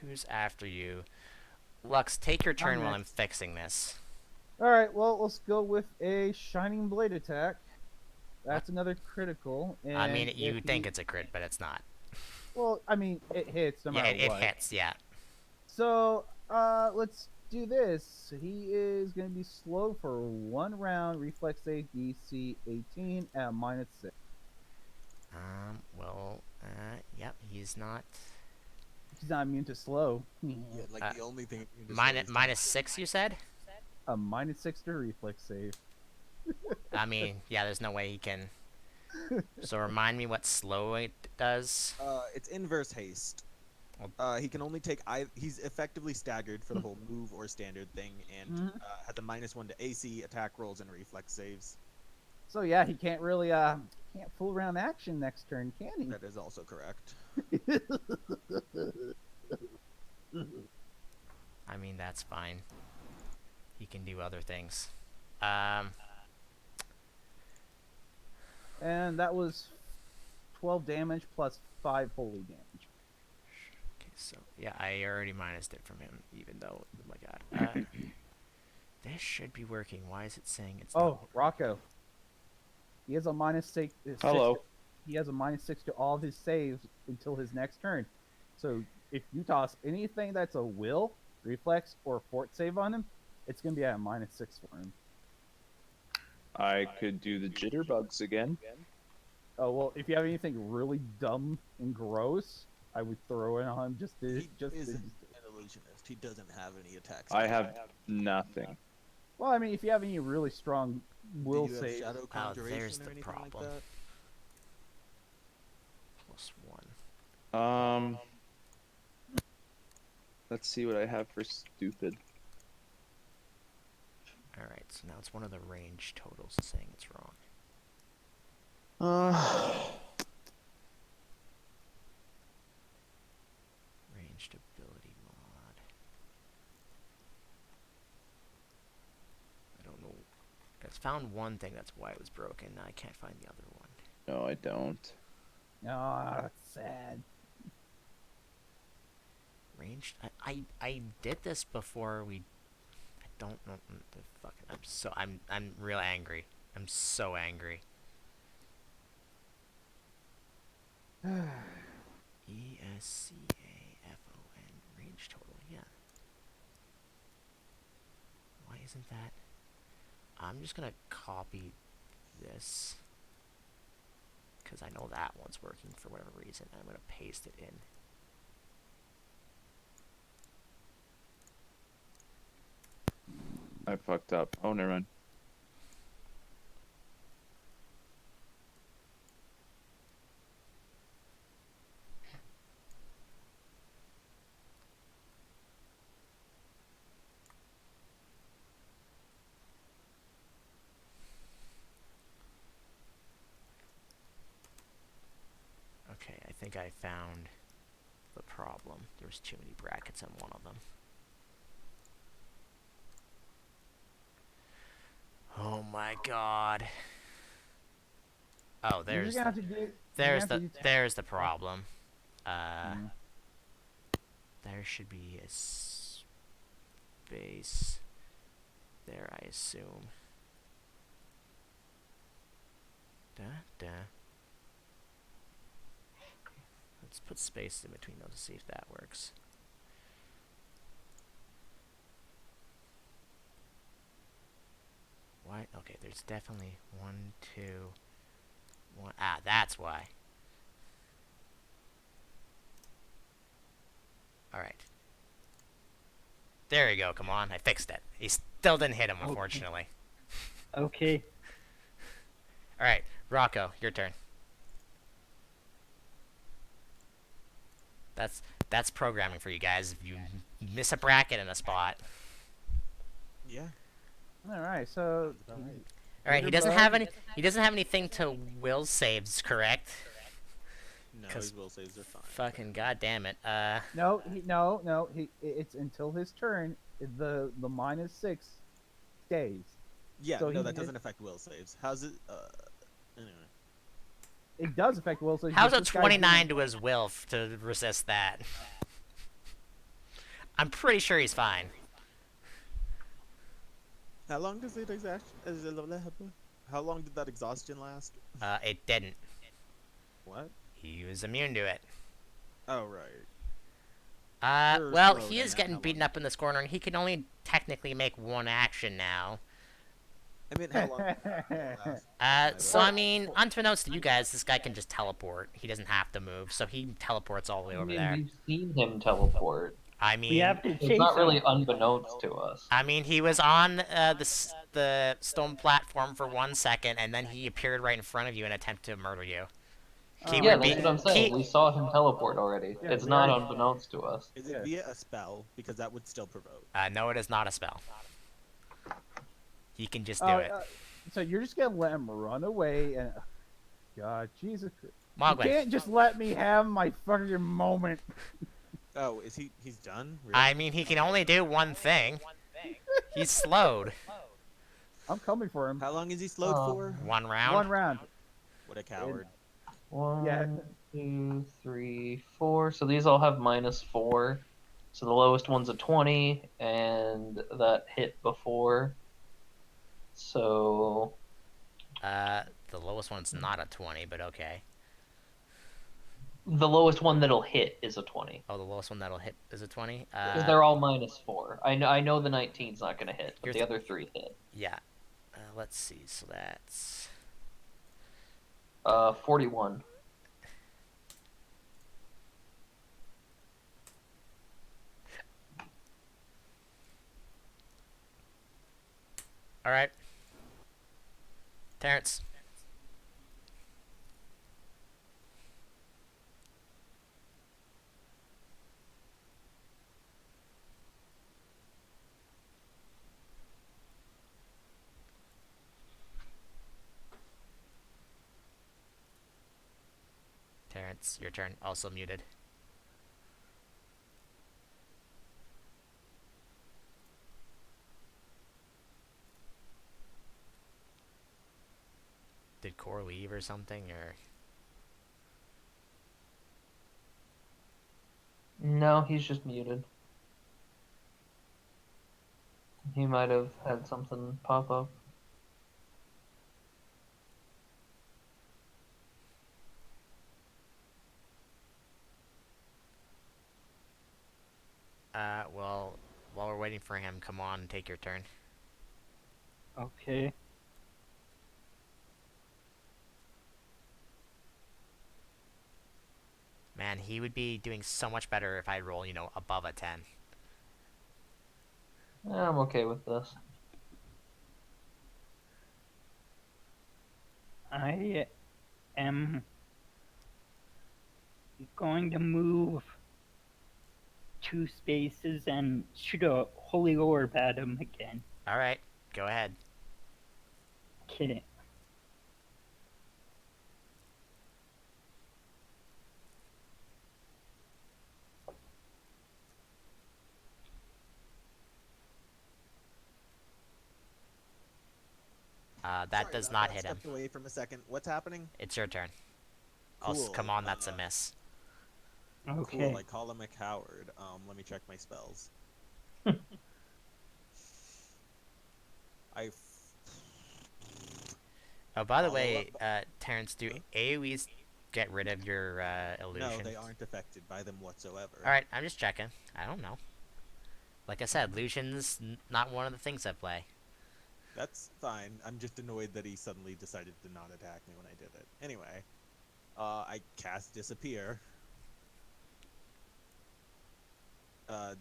Who's after you? Lux, take your turn while I'm next. fixing this. All right, well, let's go with a Shining Blade attack. That's another critical. And I mean, you if think it's a crit, but it's not. Well, I mean, it hits no Yeah, matter it what. hits, yeah. So, let's do this. He is going to be slow for 1 round. Reflex save DC 18 at -6. Well, yep, he's not. He's not immune to slow. Yeah, like the only thing. you can Minus, say is -6, you said? A -6 to reflex save. I mean, yeah, there's no way he can. So remind me what slow it does. It's inverse haste. He can only take. He's effectively staggered for the whole move or standard thing, and has a -1 to AC, attack rolls, and reflex saves. So yeah, he can't really can't fool around action next turn, can he? That is also correct. I mean, that's fine. He can do other things. And that was 12 damage plus 5 holy damage. Okay, so yeah, I already minused it from him, even though, oh my god. This should be working. Why is it saying it's Oh, not? Rocco. He has a -6. Hello. He has a -6 to all of his saves until his next turn. So if you toss anything that's a will, reflex, or fort save on him, it's gonna be at a -6 for him. I could do the jitterbugs again. Oh well, if you have anything really dumb and gross, I would throw it on him just to He just. is To, an illusionist. He doesn't have any attacks. I have nothing. Well, I mean, if you have any really strong will Do you have save, shadow Oh, conjuration there's or the anything like problem. that? +1. Let's see what I have for stupid. Alright, so now it's one of the range totals saying it's wrong. Ranged ability mod. I don't know. I found one thing that's why it was broken. Now I can't find the other one. No, I don't. oh, that's sad. Ranged. I did this before we. I don't know the fucking. I'm real angry. I'm so angry. ESCAFON range total. Yeah. Why isn't that? I'm just gonna copy this because I know that one's working for whatever reason. I'm gonna paste it in. I fucked up. Oh, never mind. Okay, I think I found the problem. There was too many brackets in one of them. Oh my god. Oh, You're there's just gonna the, have to do. there's the problem. Mm. There should be a space there, I assume. Da. Let's put space in between those to see if that works. Why? Okay, there's definitely 1, 2, 1. Ah, that's why. Alright. There you go, come on, I fixed it. He still didn't hit him, Okay. unfortunately. Okay. Alright, Rocco, your turn. That's programming for you guys. If you miss a bracket in a spot. Yeah. All right, so Sounds about right. Alright, he doesn't have anything to will saves, correct? No, 'Cause his will saves are fine. Fucking goddamn it. no, it's until his turn. The -6 stays. Yeah, so no, he that did- doesn't affect will saves. How's it? Anyway. It does affect will saves. How's but a this guy's 29 to his will to resist that? I'm pretty sure he's fine. How long does it exhaust? How long did that exhaustion last? It didn't. What? He was immune to it. Oh right. Sure, Well, slow he down is that, getting how beaten long? up in this corner, and he can only technically make one action now. I mean, how long? did that last? So I mean, unbeknownst to you guys, this guy can just teleport. He doesn't have to move, so he teleports all the way I over mean, there. we've seen him teleport. I mean, We have to It's chase not him. really unbeknownst to us. I mean, he was on the stone platform for 1 second, and then he appeared right in front of you and attempted to murder you. Oh, He Yeah, would that's be- what I'm saying. he- We saw him teleport already. Yeah, It's we not already- unbeknownst to us. Is it via a spell? Because that would still provoke. No, it is not a spell. He can just do Oh, it. so you're just gonna let him run away and God, Jesus Christ! You Mogwai, can't just let me have my fucking moment. Oh, is he? He's done. Really? I mean, he can only do one thing. He's slowed. I'm coming for him. How long is he slowed Oh. for? 1 round. One round. What a coward. One, Yeah. 2, 3, 4. So these all have -4. So the lowest one's a 20, and that hit before. So The lowest one's not a 20, but okay. the lowest one that'll hit is a 20. Oh, the lowest one that'll hit is a 20? Because they're all -4. I know the 19's not going to hit, but Here's the the- other 3 hit. Yeah. Let's see, so that's... 41. All right. Terrence. Terrence, your turn. Also muted. Did Core leave or something, or? No, he's just muted. He might have had something pop up. Well, while we're waiting for him, come on and take your turn. Okay. Man, he would be doing so much better if I roll, above a 10. I'm okay with this. I am going to move 2 spaces and shoot a holy orb at him again. All right, go ahead. Okay. That Sorry does about not that. hit him. Stepped away from a second. What's happening? It's your turn. Also, Cool. come on, that's a miss. Okay. Cool. I call him a coward. Let me check my spells. I. Oh, by the Follow way, Terrence, do AoEs get rid of your illusion? No, they aren't affected by them whatsoever. All right, I'm just checking. I don't know. Like I said, illusion's not one of the things I play. That's fine. I'm just annoyed that he suddenly decided to not attack me when I did it. Anyway, I cast Disappear.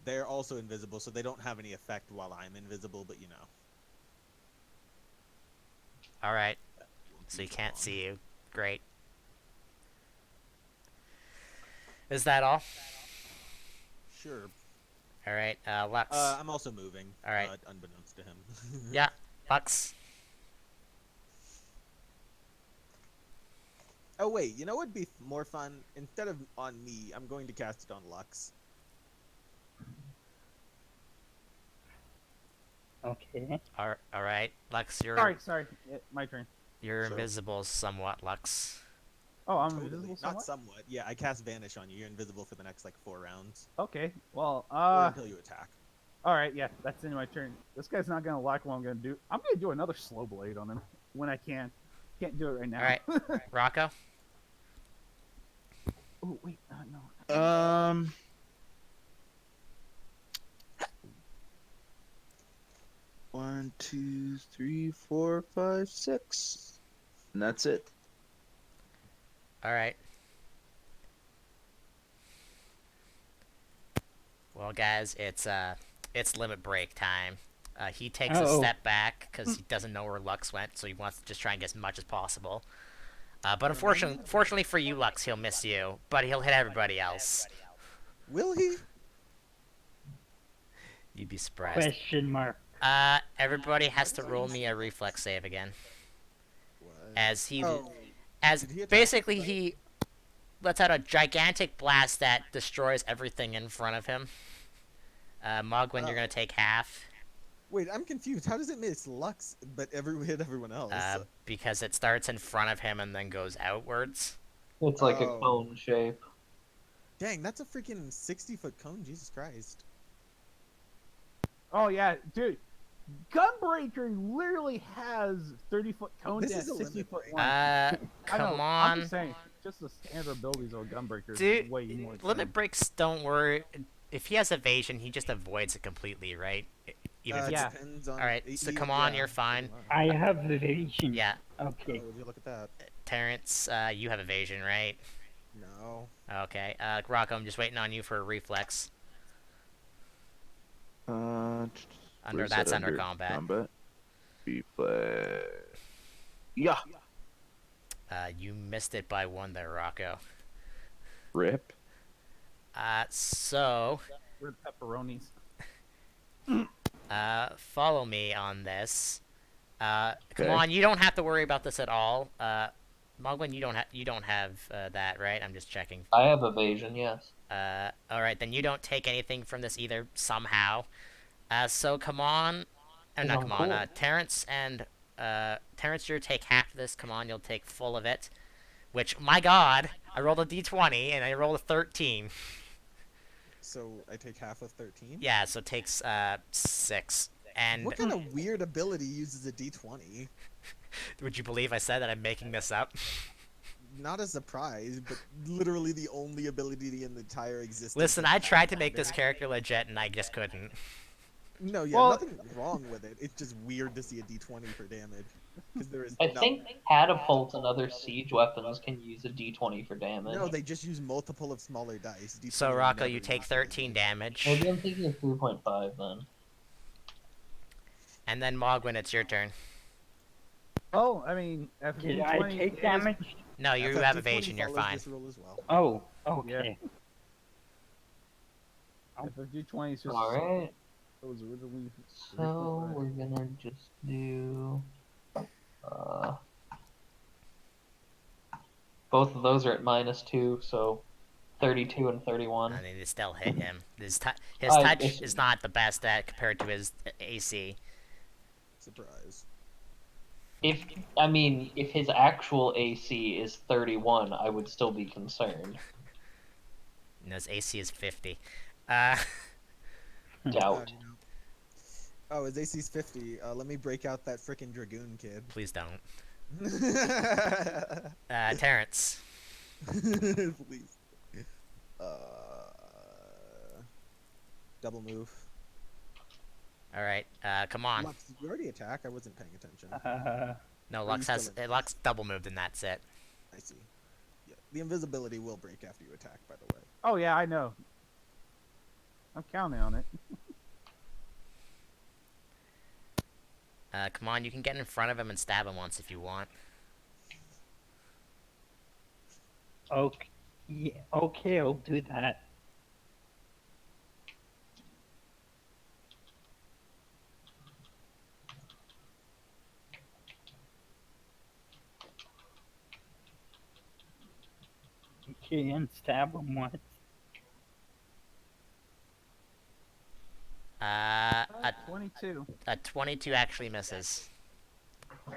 They're also invisible, so they don't have any effect while I'm invisible, but you know. All right, won't so be he for can't long. see you. Great. Is that all? Sure. All right, Lux. I'm also moving. All right. Unbeknownst to him. Yeah, Lux. Oh wait, you know what'd be more fun? Instead of on me, I'm going to cast it on Lux. Okay. All right, Lux. Sorry. My turn. You're Sure. invisible somewhat, Lux. Oh, I'm Totally. invisible Not somewhat? somewhat. Yeah, I cast Vanish on you. You're invisible for the next like 4 rounds, Okay. Well, or until you attack. all right. Yeah, that's the end of my turn. This guy's not gonna like what I'm gonna do. I'm gonna do another slow blade on him when I can. Can't do it right now. All right, Rocco. Oh wait, no. One, two, three, four, five, six, and that's it. All right. Well, guys, it's limit break time. He takes a Uh-oh. step back because he doesn't know where Lux went, so he wants to just try and get as much as possible. But fortunately for you, Lux, he'll miss you, but he'll hit everybody else. Will he? You'd be surprised. Question mark. Everybody has to roll me a reflex save again, What? as he, Oh, as did he attack basically me? he lets out a gigantic blast that destroys everything in front of him. Mogwin, you're Oh. gonna take half. Wait, I'm confused. How does it miss Lux but hit everyone else? Because it starts in front of him and then goes outwards. It's like a Oh. cone shape. Dang, that's a freaking 60-foot cone. Jesus Christ. Oh yeah, dude. Gunbreaker literally has 30-foot cone This and is a limit 60-foot break. one. I Come know, I'm on. just saying, just the standard abilities of a Gunbreaker Dude, is way more. Limit breaks, don't worry. If he has evasion, he just avoids it completely, right? Even if it's... Yeah. Depends on. Alright, so come on, you're fine. I have evasion. Yeah, Okay. Oh, would you look at that? Terrence, you have evasion, right? No. Okay, Rocco, I'm just waiting on you for a reflex. Where's that That's under combat. reflex. Yeah. You missed it by 1 there, Rocco. Rip. So, We're pepperonis. follow me on this. Come Okay. on, you don't have to worry about this at all. Mogwin, you don't have that, right? I'm just checking. I have evasion, yes. All right, then you don't take anything from this either somehow. So come on, Cause not I'm come on. cool. Terrence and Terrence, you'll take half of this. Come on, you'll take full of it. Which, my God, I rolled a d20 and I rolled a 13. So I take half of 13. Yeah, so it takes 6. And What kind of weird ability uses a d20? would you believe I said that I'm making this up? Not a surprise, but literally the only ability in the entire existence. Listen, of I tried to make Pathfinder. this character legit and I just couldn't. No, yeah, Well- nothing wrong with it. It's just weird to see a d20 for damage. Because there is I no- think catapults and other siege weapons can use a d20 for damage. No, they just use multiple of smaller dice. D20 So will Rocco, never you use take that 13 damage. damage. Maybe I'm thinking of 3.5 then. And then Mogwin, it's your turn. Oh, I mean, after Did D20 I take is- damage? No, you FF have D20 evasion, you're follows fine. this rule as well. Oh, okay. FFG20 is just Alright, it was originally. so we're gonna just do. Both of those are at -2, so 32 and 31. I mean, they still hit him. His touch it's- is not the best at compared to his AC. Surprise. If his actual AC is 31, I would still be concerned. And his AC is 50. Doubt. You know. Oh, his AC's 50. Let me break out that frickin' Dragoon kid. Please don't. Terrence. Please. Double move. All right. Come on. Lux, did you already attack? I wasn't paying attention. No, you Lux has still in? Lux double moved and that's it. I see. Yeah, the invisibility will break after you attack, by the way. Oh yeah, I know. I'm counting on it. Come on, you can get in front of him and stab him once if you want. Okay. Yeah, okay, I'll do that. Okay, and stab him once. A 22. 22 actually misses.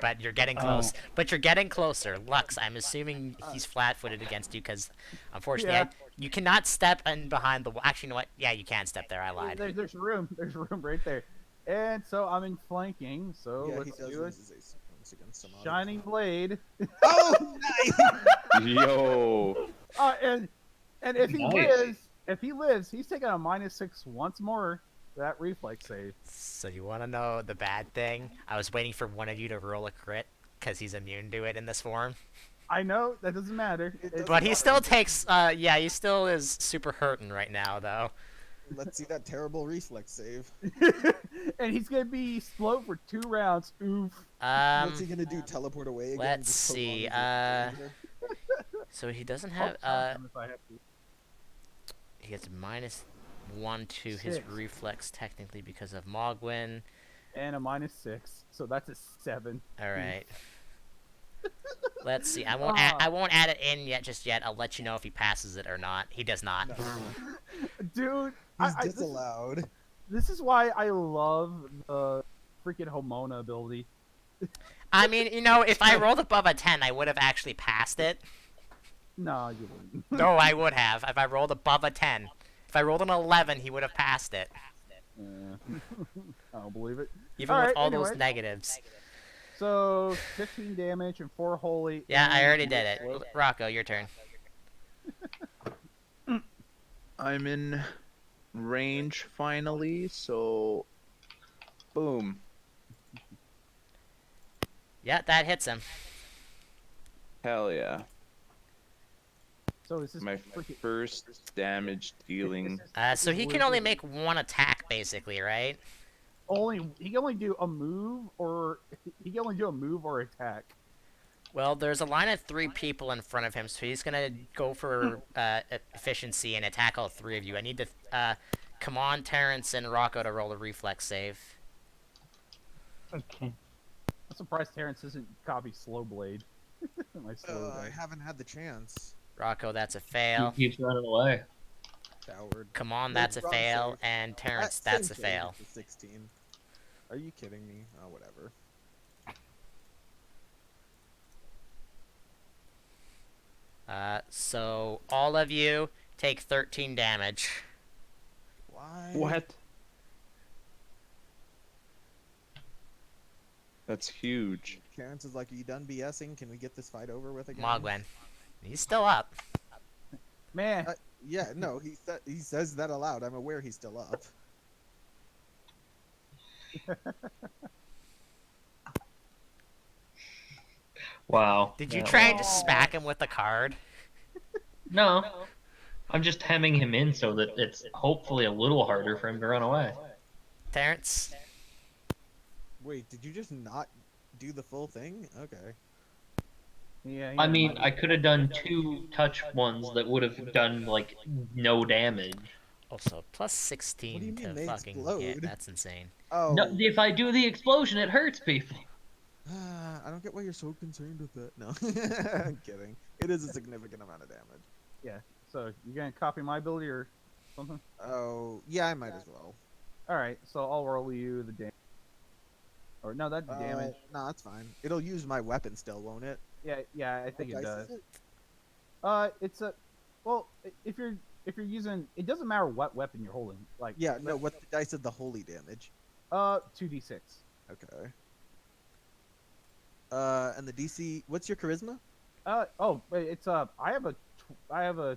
But you're getting Oh. close. But you're getting closer. Lux, I'm assuming he's flat-footed against you because, unfortunately, Yeah. you cannot step in behind the wall. Actually, you know what? Yeah, you can step there. I lied. There's room. There's room right there. And so I'm in flanking. So yeah, he let's does do it. lose his AC once against some odd- Shining blade. Oh, nice! Yo. And if he Nice. lives, he's taking a -6 once more. That reflex save. So you want to know the bad thing? I was waiting for one of you to roll a crit because he's immune to it in this form. I know that doesn't matter. doesn't But he matter. still takes. Yeah, he still is super hurting right now, though. Let's see that terrible reflex save. And he's gonna be slow for 2 rounds. Oof. What's he gonna do? Teleport away again? let's Just prolong see, his danger? So he doesn't I'll have. count him if I have to. He gets -1 to his 6. reflex technically because of Mogwin. And a -6, so that's a 7. All right. Let's see. I won't. I won't add it in yet. Just yet. I'll let you know if he passes it or not. He does not. Dude, He's this, disallowed. this is why I love the freaking Homona ability. I mean, you know, if I rolled above a 10, I would have actually passed it. No, you wouldn't. No, I would have. If I rolled above a 10. If I rolled an 11, he would have passed it. I don't believe it. Even All with right, all anyway. those negatives. So 15 damage and 4 holy. Yeah, I and already did it. Reflex. Rocco, your turn. I'm in range finally, so boom. Yeah, that hits him. Hell yeah. So is this My freaking- first damage dealing. So he can only make one attack, basically, right? he can only do a move or attack. Well, there's a line of 3 people in front of him, so he's gonna go for efficiency and attack all 3 of you. I need to come on, Terrence and Rocco to roll a reflex save. Okay. I'm surprised Terrence isn't copy Slow Blade. My slow I blade. haven't had the chance. Rocco, that's a He fail. keeps running away. Coward. Come on, No, that's a wrong fail. save. And Terrence, Same that's a save, fail. it's a 16. Are you kidding me? Oh, whatever. So all of you take 13 damage. Why? What? That's huge. Terrence is like, are you done BSing? Can we get this fight over with again? Mogwen. He's still up. Man, Yeah, no, he says that aloud. I'm aware he's still up. Wow. Did you that try was- and just smack him with the card? No. I'm just hemming him in so that it's hopefully a little harder for him to run away. Terrence? Wait, did you just not do the full thing? Okay. yeah. I mean, I could have done 2 touch ones that would have done, like, no damage. Also, plus What do 16 you to mean they fucking explode? hit. That's insane. Oh, No, if I do the explosion, it hurts people. I don't get why you're so concerned with that. No, I'm kidding. It is a significant amount of damage. So you gonna copy my ability or something? Oh, yeah, I might as well. All right. So I'll roll you the damage. Or no, that's damage. No, that's fine. It'll use my weapon still, won't it? Yeah. I think What it dice does. is it? It's a. Well, if you're using, it doesn't matter what weapon you're holding. Like Yeah, no, what's the dice of the holy damage? 2d6. Okay. And the DC, what's your charisma? Oh, wait, it's I have a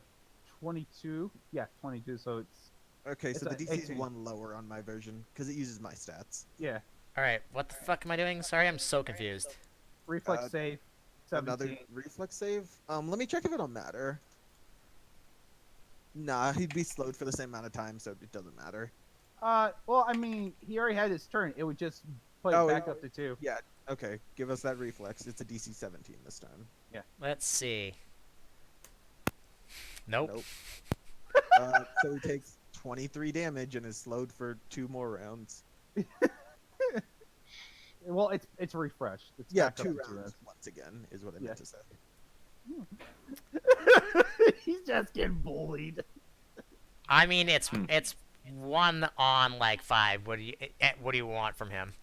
22. Yeah, 22. So it's Okay, so It's the a DC is 18. 1 lower on my version, because it uses my stats. yeah. Alright, what the fuck am I doing? Sorry, I'm so confused. Reflex Uh, save. 17. Another reflex save? Let me check if it'll matter. Nah, he'd be slowed for the same amount of time, so it doesn't matter. Well, I mean, he already had his turn. It would just play Oh, back up to 2. Yeah, okay, give us that reflex. It's a DC 17 this time. Let's see. Nope. Nope. So he takes 23 damage and is slowed for 2 more rounds. Well, it's refreshed. It's Yeah, back up 2 to 2 rounds once again is what I Yeah. meant to say. He's just getting bullied. I mean, it's 1 on like 5. What do you want from him?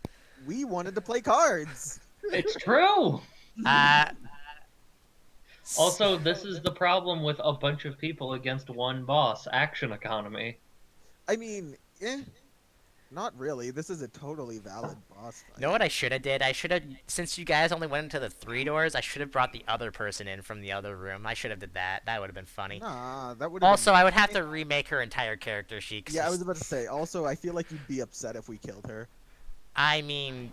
We wanted to play cards. It's true! Uh. Also, this is the problem with a bunch of people against one boss. Action economy. I mean, not really. This is a totally valid boss fight. You know what I should have did? I should have, since you guys only went into the 3 doors, I should have brought the other person in from the other room. I should have did that. That would have been funny. Nah, that would. Also, I would have to remake her entire character sheet. 'Cause Yeah, I was about to say. Also, I feel like you'd be upset if we killed her. I mean,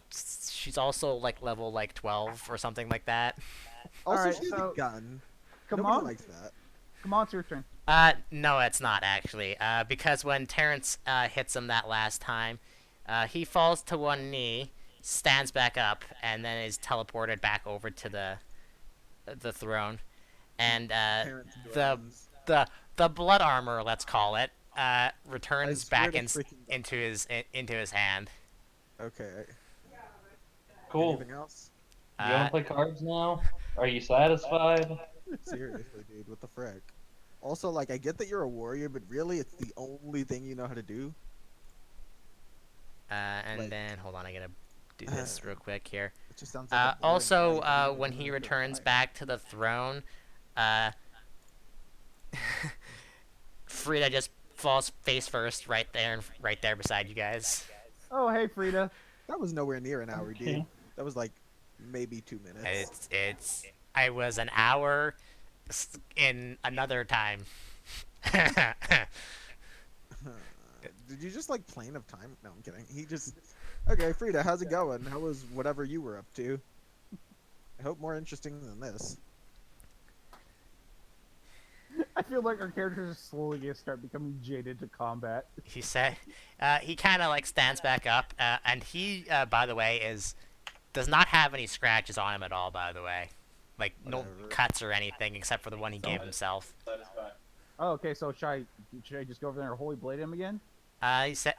she's also like level like 12 or something like that. Also, Alright, she's so- a gun. Come Nobody on, likes that. come on, it's your turn. No, it's not actually. Because when Terrence hits him that last time, he falls to one knee, stands back up, and then is teleported back over to the throne. And Parents the groans. the blood armor, let's call it, returns swear back to freaking God. into his hand. Okay. Cool. Anything else? You wanna play cards now? Are you satisfied? Seriously, dude, what the frick? Also, like, I get that you're a warrior, but really, it's the only thing you know how to do. And like- then hold on, I gotta do this real quick here. It just sounds like a boring Also, fight. when he returns back to the throne, Frida just falls face first right there beside you guys. Oh, hey, Frida. That was nowhere near an hour, dude. Okay. That was like maybe 2 minutes. I was an hour in another time. Did you just like plane of time? No, I'm kidding. He just. Okay, Frida, how's it going? How was whatever you were up to? I hope more interesting than this. I feel like our characters are slowly gonna start becoming jaded to combat. He said, he kind of like stands back up, and he, by the way, does not have any scratches on him at all. By the way, like no Whatever. cuts or anything except for the one he gave himself. Oh, okay, so should I just go over there and holy blade him again? He said.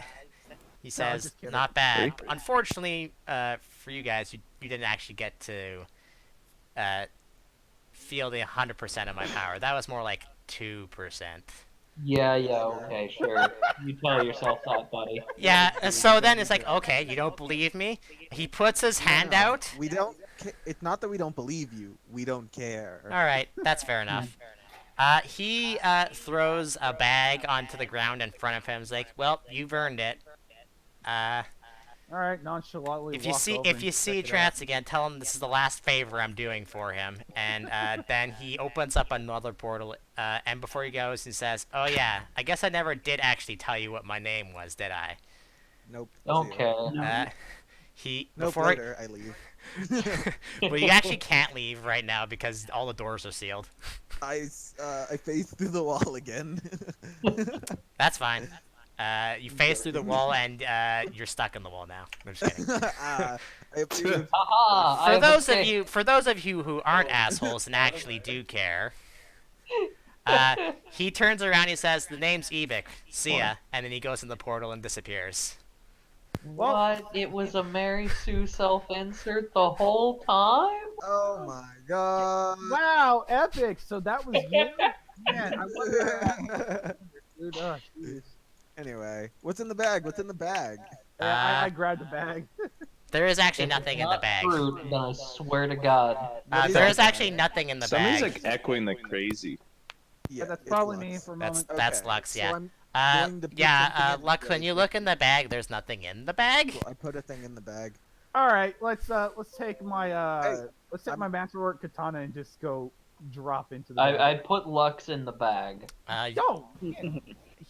He says, just kidding. not bad. Unfortunately, for you guys, you didn't actually get to feel the 100% of my power. That was more like 2%. Yeah, okay, sure. You tell yourself that, buddy. Yeah, so then it's like, okay, you don't believe me? He puts his hand out. We don't. It's not that we don't believe you. We don't care. Alright, that's fair enough. He throws a bag onto the ground in front of him. He's like, well, you've earned it. All right, nonchalantly. If you walk see over and check it out. Trance again, tell him this is the last favor I'm doing for him. And then he opens up another portal. And before he goes, he says, "Oh yeah, I guess I never did actually tell you what my name was, did I?" Nope. Okay. He Nope. before Later, I leave. well, you actually can't leave right now because all the doors are sealed. I face through the wall again. That's fine. You face through the wall and you're stuck in the wall now. I'm just kidding. I approve. Haha! I For have those of escaped. you who aren't assholes and actually do care, he turns around and he says, "The name's Ebik. See ya," and then he goes in the portal and disappears. What? It was a Mary Sue self-insert the whole time? Oh my god. Wow, epic! So that was you? Man, I wonder. Dude, oh, jeez. Anyway, what's in the bag? What's in the bag? Yeah, I grabbed the bag. There is actually If nothing it's in the not bag. Fruit, then I swear to God. What is There in is the actually bag? nothing in the Somebody's bag. like echoing like crazy. Yeah, That's it's probably Lux. me for a That's moment. that's Okay, Lux, so yeah. I'm going to put something in the Lux, when bag. you look in the bag, there's nothing in the bag. Cool, I put a thing in the bag. All right, let's take my Hey, let's take I'm- my masterwork katana and just go drop into the. I put Lux in the bag. Yo,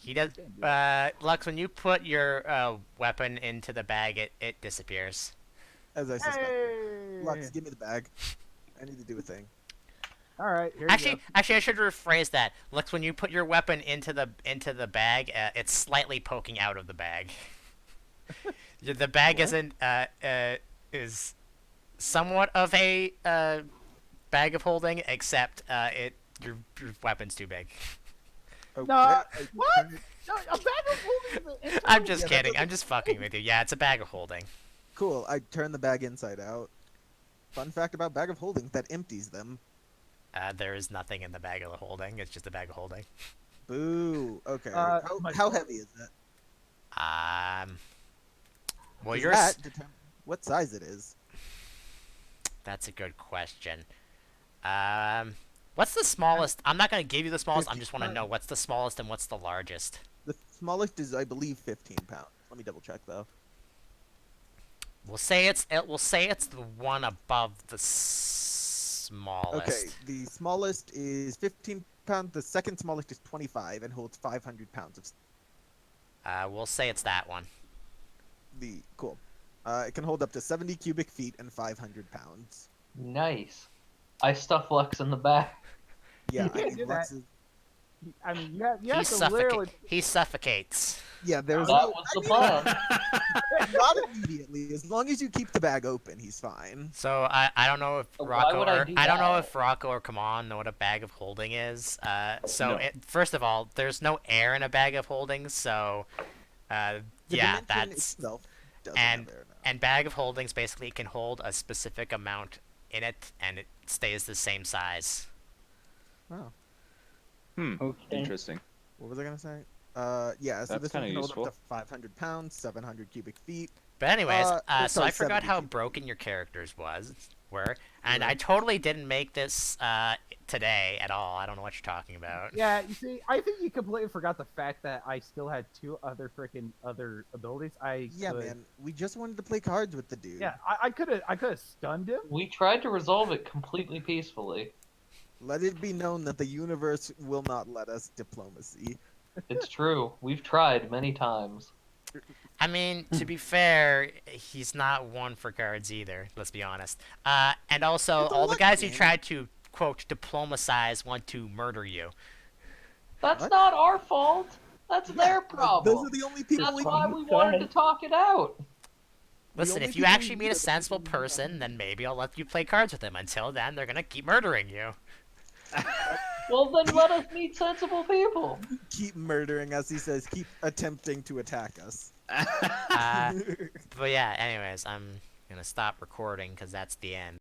He does. Lux, when you put your weapon into the bag, it disappears. As I suspect. hey. Lux, give me the bag. I need to do a thing. All right, here Actually, you go. I should rephrase that. Lux, when you put your weapon into the bag, it's slightly poking out of the bag. The bag is somewhat of a bag of holding, except your weapon's too big. Okay, No, I what? turned it- No, a bag of holding is an I'm just Yeah, that kidding. doesn't- I'm just fucking with you. Yeah, it's a bag of holding. Cool. I turn the bag inside out. Fun fact about bag of holding that empties them. There is nothing in the bag of holding. It's just a bag of holding. Boo. Okay. my- how heavy is it? Well, Does yours. that determine what size it is? That's a good question. What's the smallest? I'm not gonna give you the smallest. I just want to 55. know what's the smallest and what's the largest. The smallest is, I believe, 15 pounds. Let me double check though. We'll say it's the one above the smallest. Okay, the smallest is 15 pounds. The second smallest is 25 and holds 500 pounds of We'll say it's that one. the cool. It can hold up to 70 cubic feet and 500 pounds. Nice. I stuff Lux in the bag. Yeah, You I can't mean, do Lux that. is, I mean, you have He to literally. He suffocates. yeah. There's That no, was the plan. not immediately. As long as you keep the bag open, he's fine. So I don't know if Why Rocco would I do don't know that? if Rocco or Kaman know what a bag of holding is. No. First of all, there's no air in a bag of holding, so The yeah, dimension that's itself doesn't and- have air now. and bag of holdings basically can hold a specific amount in it, and it stays the same size. Oh, Okay. Interesting. what was I gonna say? Yeah. So That's this one kinda can hold useful. up to 500 pounds, 700 cubic feet. But anyways, oh, so I sorry, forgot 70 how cubic broken your characters were, and I Right. totally didn't make this today at all. I don't know what you're talking about. Yeah, you see, I think you completely forgot the fact that I still had two other other abilities. Yeah, man. We just wanted to play cards with the dude. Yeah, I could have stunned him. We tried to resolve it completely peacefully. Let it be known that the universe will not let us diplomacy. It's true. We've tried many times. I mean, to be fair, he's not one for cards either. Let's be honest. And also, It's a all the luck guys who game. tried to quote diplomatize want to murder you. That's What? not our fault. That's their problem. Those are the only people That's we why can. we wanted to talk it out. Listen, only if you people actually we meet need a are the sensible people we need. person, then maybe I'll let you play cards with them. Until then, they're gonna keep murdering you. Well, then let us meet sensible people. Keep murdering us, he says. Keep attempting to attack us. Uh, but yeah, anyways, I'm gonna stop recording because that's the end.